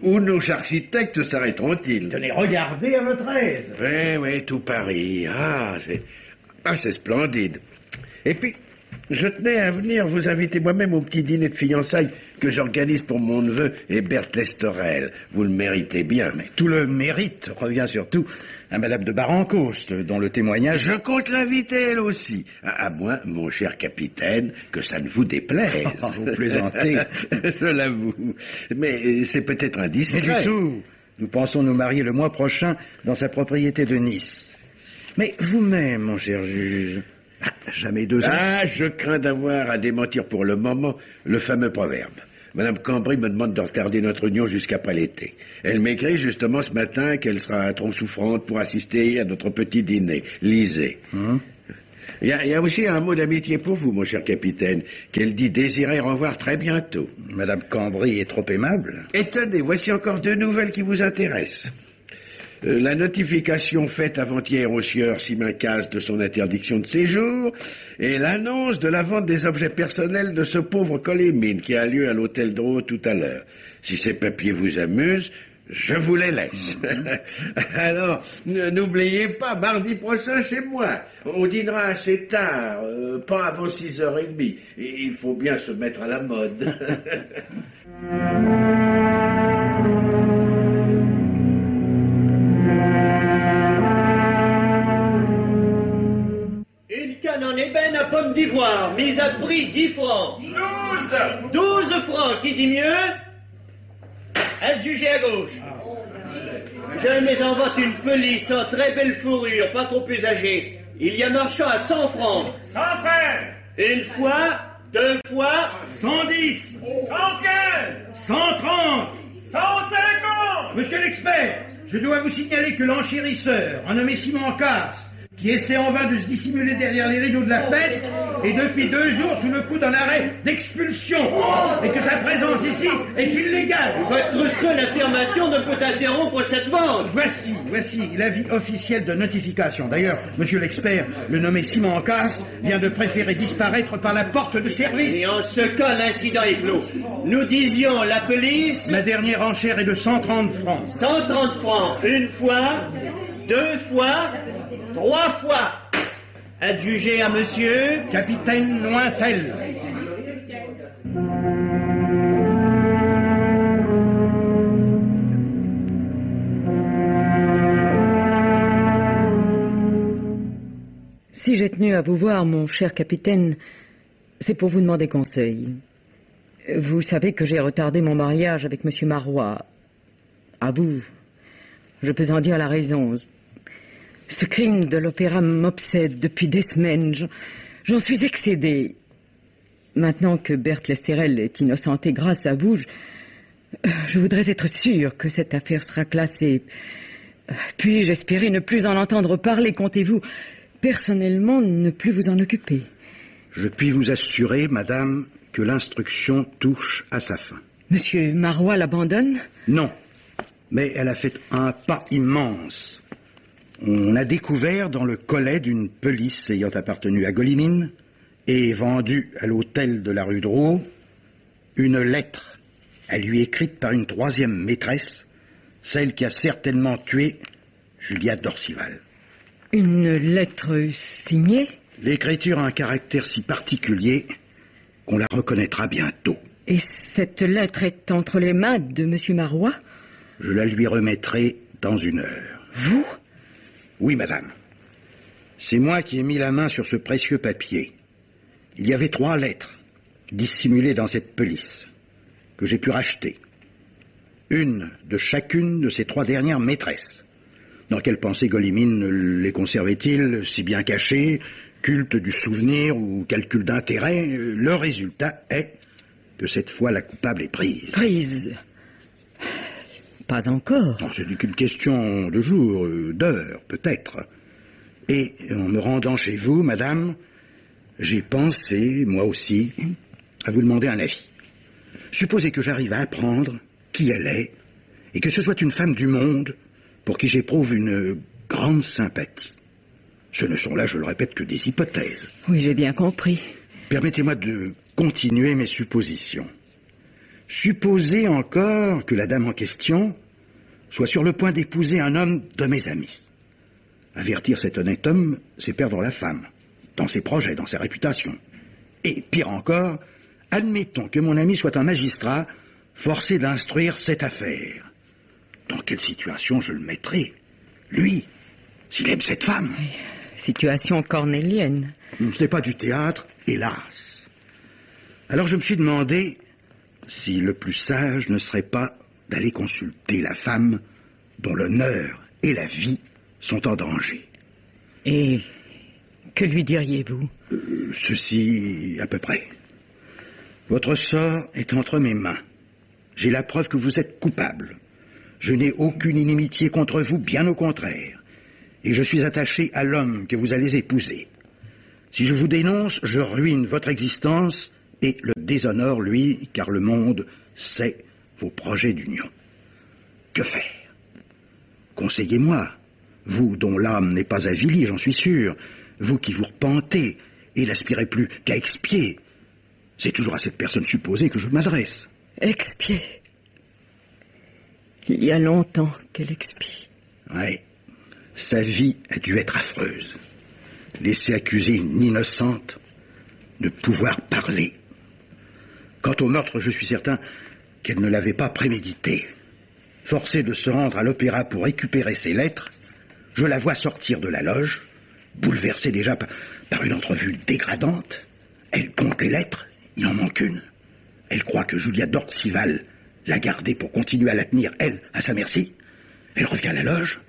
Speaker 7: Où nos architectes s'arrêteront-ils?
Speaker 14: Tenez, regardez à votre aise.
Speaker 7: Oui, tout Paris. C'est splendide. Et puis, je tenais à venir vous inviter moi-même au petit dîner de fiançailles que j'organise pour mon neveu et Berthe Lesterel. Vous le méritez bien.
Speaker 10: Mais tout le mérite revient surtout à madame de Barancoste, dont le témoignage...
Speaker 7: Je compte l'inviter elle aussi. À moins, mon cher capitaine, que ça ne vous déplaise.
Speaker 10: Vous plaisantez.
Speaker 7: Je l'avoue. Mais c'est peut-être indiscret.
Speaker 10: Mais du tout. Nous pensons nous marier le mois prochain dans sa propriété de Nice. Mais vous-même, mon cher juge... jamais 2 ans.
Speaker 7: Je crains d'avoir à démentir pour le moment le fameux proverbe. Madame Cambry me demande de retarder notre union jusqu'après l'été. Elle m'écrit justement ce matin qu'elle sera trop souffrante pour assister à notre petit dîner. Lisez. Il y a aussi un mot d'amitié pour vous, mon cher capitaine, qu'elle dit désirer revoir très bientôt.
Speaker 10: Madame Cambry est trop aimable.
Speaker 7: Et tenez, voici encore 2 nouvelles qui vous intéressent. La notification faite avant-hier au sieur Simancas de son interdiction de séjour et l'annonce de la vente des objets personnels de ce pauvre Colémine qui a lieu à l'hôtel Drouot tout à l'heure. Si ces papiers vous amusent, je vous les laisse. Alors, n'oubliez pas, mardi prochain chez moi. On dînera assez tard, pas avant 6h30. Il faut bien se mettre à la mode.
Speaker 15: En ébène à pomme d'ivoire, mise à prix 10 francs. 12 francs, qui dit mieux? Adjugé à gauche. Je mets en vente une pelisse en très belle fourrure, pas trop usagée. Il y a marchand à 100 francs.
Speaker 16: 105.
Speaker 15: Une fois, 2 fois.
Speaker 16: 110. 115. 130. 150.
Speaker 14: Monsieur l'expert, je dois vous signaler que l'enchérisseur, un nommé Simon Casse, qui essaie en vain de se dissimuler derrière les rideaux de la fenêtre, est depuis 2 jours sous le coup d'un arrêt d'expulsion, et que sa présence ici est illégale.
Speaker 15: Votre seule affirmation ne peut interrompre cette vente.
Speaker 14: Voici l'avis officiel de notification. D'ailleurs, monsieur l'expert, le nommé Simon Casse vient de préférer disparaître par la porte de service.
Speaker 15: Et en ce cas, l'incident est clos. Nous disions la police...
Speaker 14: Ma dernière enchère est de 130 francs.
Speaker 15: 130 francs, une fois, 2 fois... 3 fois. Adjugé à monsieur...
Speaker 14: Capitaine Nointel.
Speaker 17: Si j'ai tenu à vous voir, mon cher capitaine, c'est pour vous demander conseil. Vous savez que j'ai retardé mon mariage avec monsieur Marois. À vous, je peux en dire la raison. Ce crime de l'opéra m'obsède depuis des semaines. J'en suis excédée. Maintenant que Berthe Lesterel est innocentée grâce à vous, je voudrais être sûre que cette affaire sera classée. Puis-je espérer ne plus en entendre parler? Comptez-vous personnellement ne plus vous en occuper?
Speaker 10: Je puis vous assurer, madame, que l'instruction touche à sa fin.
Speaker 17: Monsieur Marois l'abandonne?
Speaker 10: Non, mais elle a fait un pas immense. On a découvert dans le collet d'une pelisse ayant appartenu à Golimine et vendue à l'hôtel de la rue Drouot une lettre à lui écrite par une troisième maîtresse, celle qui a certainement tué Julia d'Orcival.
Speaker 17: Une lettre signée?
Speaker 10: L'écriture a un caractère si particulier qu'on la reconnaîtra bientôt.
Speaker 17: Et cette lettre est entre les mains de monsieur Marois?
Speaker 10: Je la lui remettrai dans 1 heure.
Speaker 17: Vous?
Speaker 10: Oui, madame. C'est moi qui ai mis la main sur ce précieux papier. Il y avait 3 lettres dissimulées dans cette pelisse que j'ai pu racheter. Une de chacune de ces 3 dernières maîtresses. Dans quelle pensée Golimine les conservait-il si bien cachées? Culte du souvenir ou calcul d'intérêt? Le résultat est que cette fois la coupable est prise.
Speaker 17: Prise? Pas encore.
Speaker 10: Ce n'est qu'une question de jours, d'heures, peut-être. Et en me rendant chez vous, madame, j'ai pensé, moi aussi, à vous demander un avis. Supposez que j'arrive à apprendre qui elle est, et que ce soit une femme du monde pour qui j'éprouve une grande sympathie. Ce ne sont là, je le répète, que des hypothèses.
Speaker 17: Oui, j'ai bien compris.
Speaker 10: Permettez-moi de continuer mes suppositions. Supposez encore que la dame en question soit sur le point d'épouser un homme de mes amis. Avertir cet honnête homme, c'est perdre la femme, dans ses projets, dans sa réputation. Et pire encore, admettons que mon ami soit un magistrat forcé d'instruire cette affaire. Dans quelle situation je le mettrai, lui, s'il aime cette femme?
Speaker 17: Oui, situation cornélienne.
Speaker 10: Ce n'est pas du théâtre, hélas. Alors je me suis demandé si le plus sage ne serait pas d'aller consulter la femme dont l'honneur et la vie sont en danger.
Speaker 17: Et que lui diriez-vous?
Speaker 10: Ceci à peu près. Votre sort est entre mes mains. J'ai la preuve que vous êtes coupable. Je n'ai aucune inimitié contre vous, bien au contraire. Et je suis attaché à l'homme que vous allez épouser. Si je vous dénonce, je ruine votre existence et le déshonore, lui, car le monde sait vos projets d'union. Que faire? Conseillez-moi, vous dont l'âme n'est pas avilie, j'en suis sûr, vous qui vous repentez et n'aspirez plus qu'à expier. C'est toujours à cette personne supposée que je m'adresse.
Speaker 17: Expier? Il y a longtemps qu'elle expie.
Speaker 10: Oui, sa vie a dû être affreuse. Laisser accuser une innocente, ne pouvoir parler. Quant au meurtre, je suis certain qu'elle ne l'avait pas prémédité. Forcée de se rendre à l'opéra pour récupérer ses lettres, je la vois sortir de la loge, bouleversée déjà par une entrevue dégradante. Elle compte les lettres, il en manque une. Elle croit que Julia d'Orcival l'a gardée pour continuer à la tenir, elle, à sa merci. Elle revient à la loge,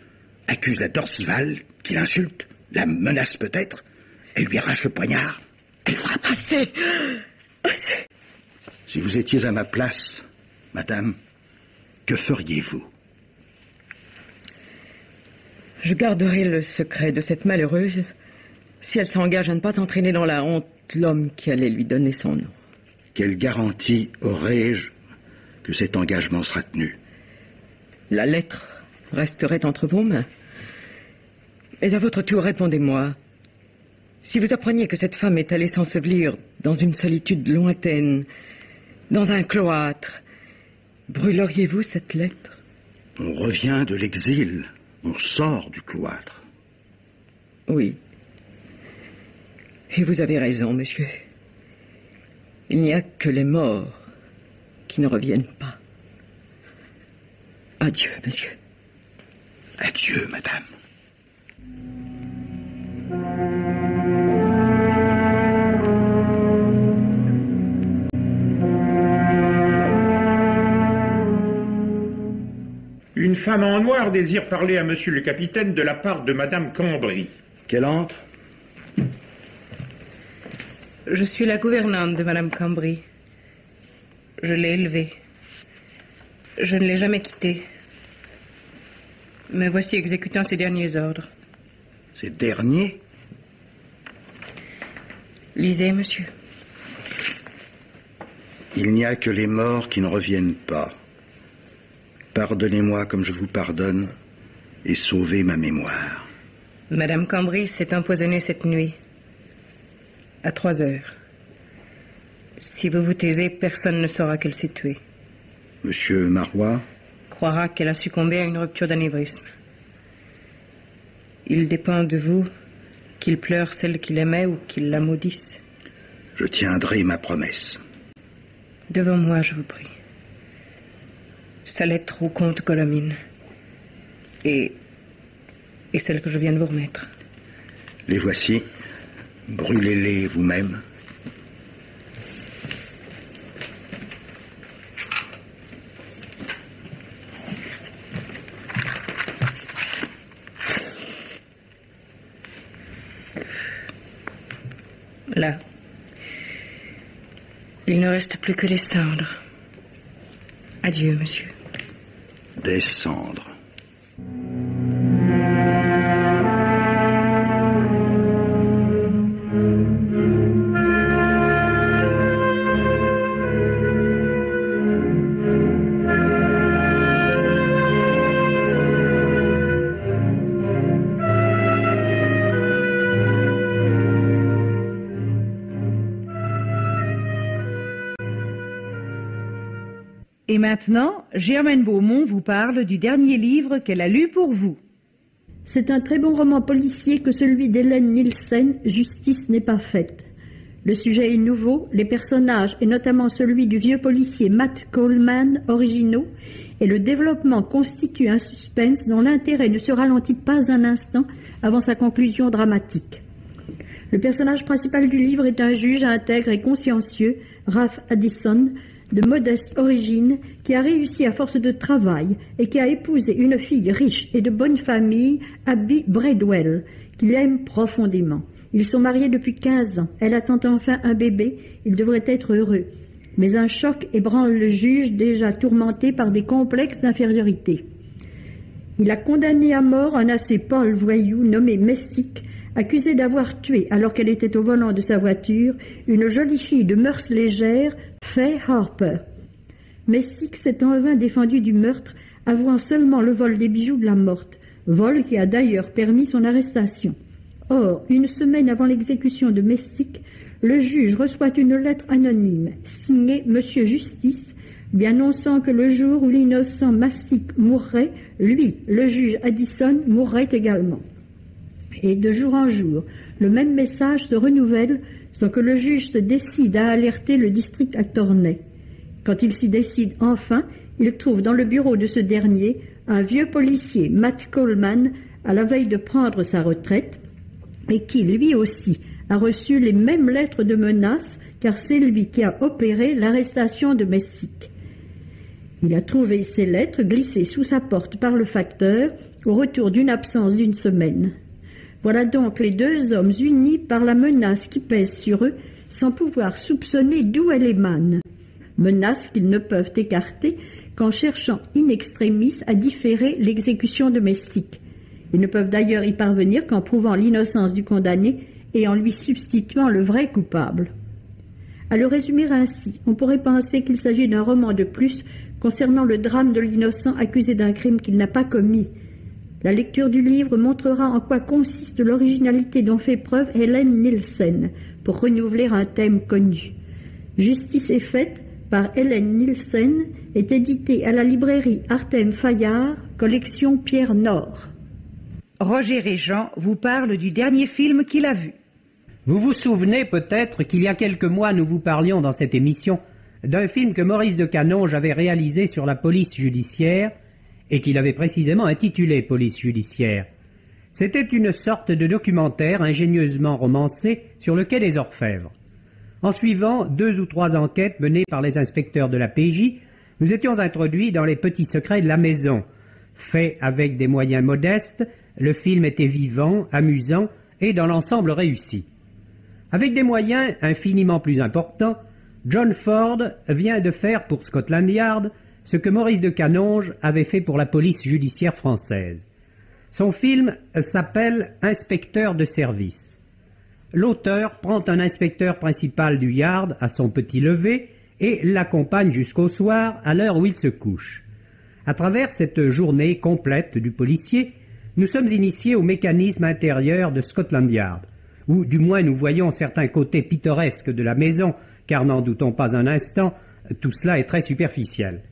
Speaker 10: accuse la d'Orcival, qui l'insulte, la menace peut-être. Elle lui arrache le poignard. Elle frappe.
Speaker 17: Assez.
Speaker 10: Si vous étiez à ma place, madame, que feriez-vous?
Speaker 17: Je garderai le secret de cette malheureuse si elle s'engage à ne pas entraîner dans la honte l'homme qui allait lui donner son nom.
Speaker 10: Quelle garantie aurais-je que cet engagement sera tenu?
Speaker 17: La lettre resterait entre vos mains. Mais à votre tour, répondez-moi. Si vous appreniez que cette femme est allée s'ensevelir dans une solitude lointaine, dans un cloître, brûleriez-vous cette lettre?
Speaker 10: On revient de l'exil. On sort du cloître.
Speaker 17: Oui. Et vous avez raison, monsieur. Il n'y a que les morts qui ne reviennent pas. Adieu, monsieur.
Speaker 10: Adieu, madame.
Speaker 12: Une femme en noir désire parler à monsieur le capitaine de la part de madame Cambry.
Speaker 10: Qu'elle entre.
Speaker 3: Je suis la gouvernante de madame Cambry. Je l'ai élevée. Je ne l'ai jamais quittée. Me voici exécutant ses derniers ordres.
Speaker 10: Ces derniers?
Speaker 3: Lisez, monsieur.
Speaker 10: Il n'y a que les morts qui ne reviennent pas. Pardonnez-moi comme je vous pardonne et sauvez ma mémoire.
Speaker 3: Madame Cambry s'est empoisonnée cette nuit. À 3 heures. Si vous vous taisez, personne ne saura qu'elle s'est tuée.
Speaker 10: Monsieur Marois
Speaker 3: croira qu'elle a succombé à une rupture d'anévrisme. Il dépend de vous qu'il pleure celle qu'il aimait ou qu'il la maudisse.
Speaker 10: Je tiendrai ma promesse.
Speaker 3: Devant moi, je vous prie. Sa lettre au comte Colomine. Et celle que je viens de vous remettre.
Speaker 10: Les voici. Brûlez-les vous-même.
Speaker 3: Là. Il ne reste plus que les cendres. Adieu, monsieur.
Speaker 10: Des cendres.
Speaker 1: Et maintenant, Germaine Beaumont vous parle du dernier livre qu'elle a lu pour vous.
Speaker 2: C'est un très bon roman policier que celui d'Hélène Nielsen, Justice n'est pas faite. Le sujet est nouveau, les personnages, et notamment celui du vieux policier Matt Coleman, originaux, et le développement constitue un suspense dont l'intérêt ne se ralentit pas un instant avant sa conclusion dramatique. Le personnage principal du livre est un juge intègre et consciencieux, Ralph Addison, de modeste origine, qui a réussi à force de travail et qui a épousé une fille riche et de bonne famille, Abby Bradwell, qu'il aime profondément. Ils sont mariés depuis 15 ans. Elle attend enfin un bébé. Il devrait être heureux. Mais un choc ébranle le juge, déjà tourmenté par des complexes d'infériorité. Il a condamné à mort un assez pâle voyou nommé Messick, accusé d'avoir tué, alors qu'elle était au volant de sa voiture, une jolie fille de mœurs légères, Faye Harper. Messick s'est en vain défendu du meurtre, avouant seulement le vol des bijoux de la morte, vol qui a d'ailleurs permis son arrestation. Or, une semaine avant l'exécution de Messick, le juge reçoit une lettre anonyme, signée Monsieur Justice, lui annonçant que le jour où l'innocent Messick mourrait, lui, le juge Addison, mourrait également. Et de jour en jour, le même message se renouvelle sans que le juge se décide à alerter le district attorney. Quand il s'y décide enfin, il trouve dans le bureau de ce dernier un vieux policier, Matt Coleman, à la veille de prendre sa retraite, et qui, lui aussi, a reçu les mêmes lettres de menaces, car c'est lui qui a opéré l'arrestation de Messick. Il a trouvé ces lettres glissées sous sa porte par le facteur au retour d'une absence d'une semaine. Voilà donc les deux hommes unis par la menace qui pèse sur eux sans pouvoir soupçonner d'où elle émane. Menace qu'ils ne peuvent écarter qu'en cherchant in extremis à différer l'exécution de Messick. Ils ne peuvent d'ailleurs y parvenir qu'en prouvant l'innocence du condamné et en lui substituant le vrai coupable. À le résumer ainsi, on pourrait penser qu'il s'agit d'un roman de plus concernant le drame de l'innocent accusé d'un crime qu'il n'a pas commis. La lecture du livre montrera en quoi consiste l'originalité dont fait preuve Hélène Nielsen pour renouveler un thème connu. Justice est faite par Hélène Nielsen est édité à la librairie Artem Fayard, collection Pierre Nord.
Speaker 1: Roger Régent vous parle du dernier film qu'il a vu.
Speaker 18: Vous vous souvenez peut-être qu'il y a quelques mois nous vous parlions dans cette émission d'un film que Maurice de Canonge avait réalisé sur la police judiciaire et qu'il avait précisément intitulé Police judiciaire. C'était une sorte de documentaire ingénieusement romancé sur le quai des Orfèvres. En suivant 2 ou 3 enquêtes menées par les inspecteurs de la PJ, nous étions introduits dans les petits secrets de la maison. Fait avec des moyens modestes, le film était vivant, amusant et dans l'ensemble réussi. Avec des moyens infiniment plus importants, John Ford vient de faire pour Scotland Yard ce que Maurice de Canonge avait fait pour la police judiciaire française. Son film s'appelle « Inspecteur de service ». L'auteur prend un inspecteur principal du Yard à son petit lever et l'accompagne jusqu'au soir à l'heure où il se couche. À travers cette journée complète du policier, nous sommes initiés au mécanisme intérieur de Scotland Yard, ou du moins nous voyons certains côtés pittoresques de la maison, car n'en doutons pas un instant, tout cela est très superficiel.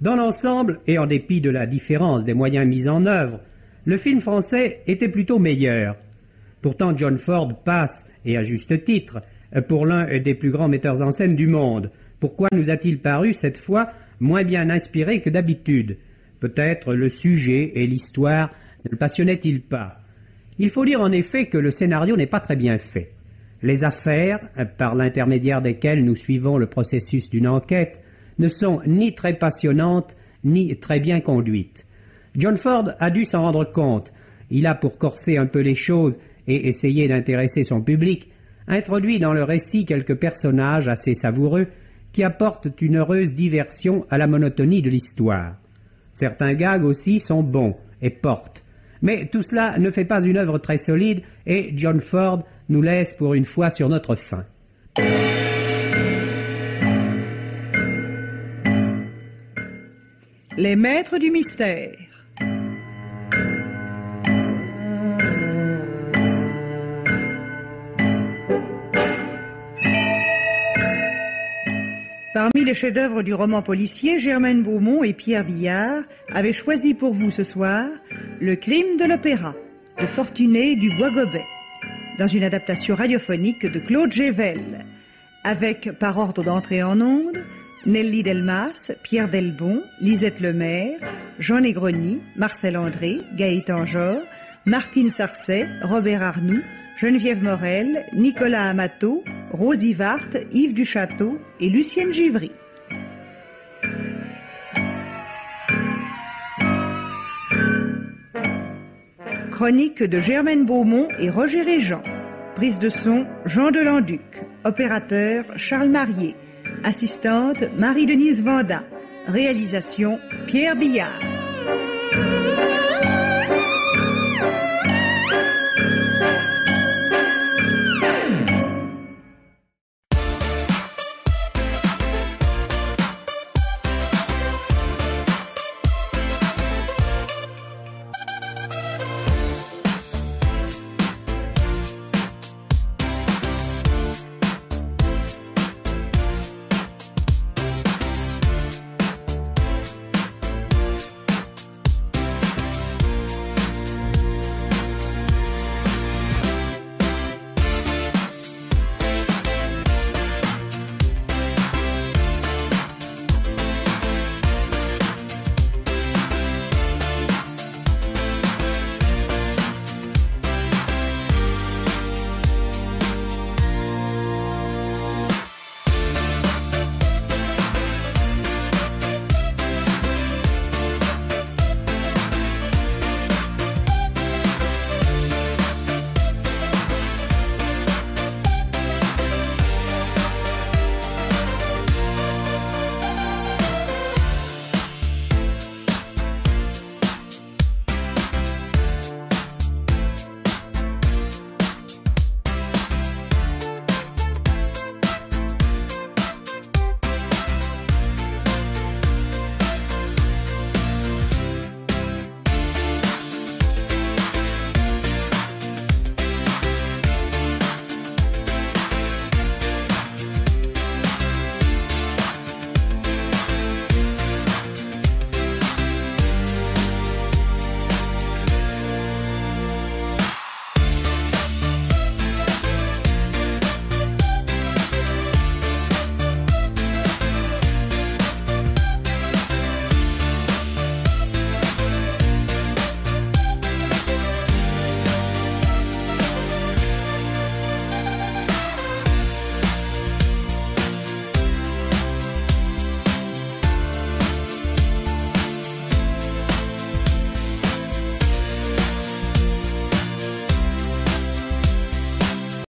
Speaker 18: Dans l'ensemble, et en dépit de la différence des moyens mis en œuvre, le film français était plutôt meilleur. Pourtant John Ford passe, et à juste titre, pour l'un des plus grands metteurs en scène du monde. Pourquoi nous a-t-il paru, cette fois, moins bien inspiré que d'habitude? Peut-être le sujet et l'histoire ne le passionnaient-ils pas? Il faut dire en effet que le scénario n'est pas très bien fait. Les affaires, par l'intermédiaire desquelles nous suivons le processus d'une enquête, ne sont ni très passionnantes, ni très bien conduites. John Ford a dû s'en rendre compte. Il a, pour corser un peu les choses et essayer d'intéresser son public, introduit dans le récit quelques personnages assez savoureux qui apportent une heureuse diversion à la monotonie de l'histoire. Certains gags aussi sont bons et portent. Mais tout cela ne fait pas une œuvre très solide et John Ford nous laisse pour une fois sur notre faim.
Speaker 1: Les maîtres du mystère. Parmi les chefs-d'œuvre du roman policier, Germaine Beaumont et Pierre Billard avaient choisi pour vous ce soir Le crime de l'opéra, de Fortuné du Bois-Gobet, dans une adaptation radiophonique de Claude Gével, avec, par ordre d'entrée en ondes, Nelly Delmas, Pierre Delbon, Lisette Lemaire, Jean Negroni, Marcel André, Gaëtan Jor, Martine Sarcey, Robert Arnoux, Geneviève Morel, Nicolas Amato, Rosie Vart, Yves Duchâteau et Lucienne Givry. Chronique de Germaine Beaumont et Roger Régent. Prise de son, Jean Delanduc. Opérateur, Charles Marier. Assistante, Marie-Denise Vanda. Réalisation, Pierre Billard.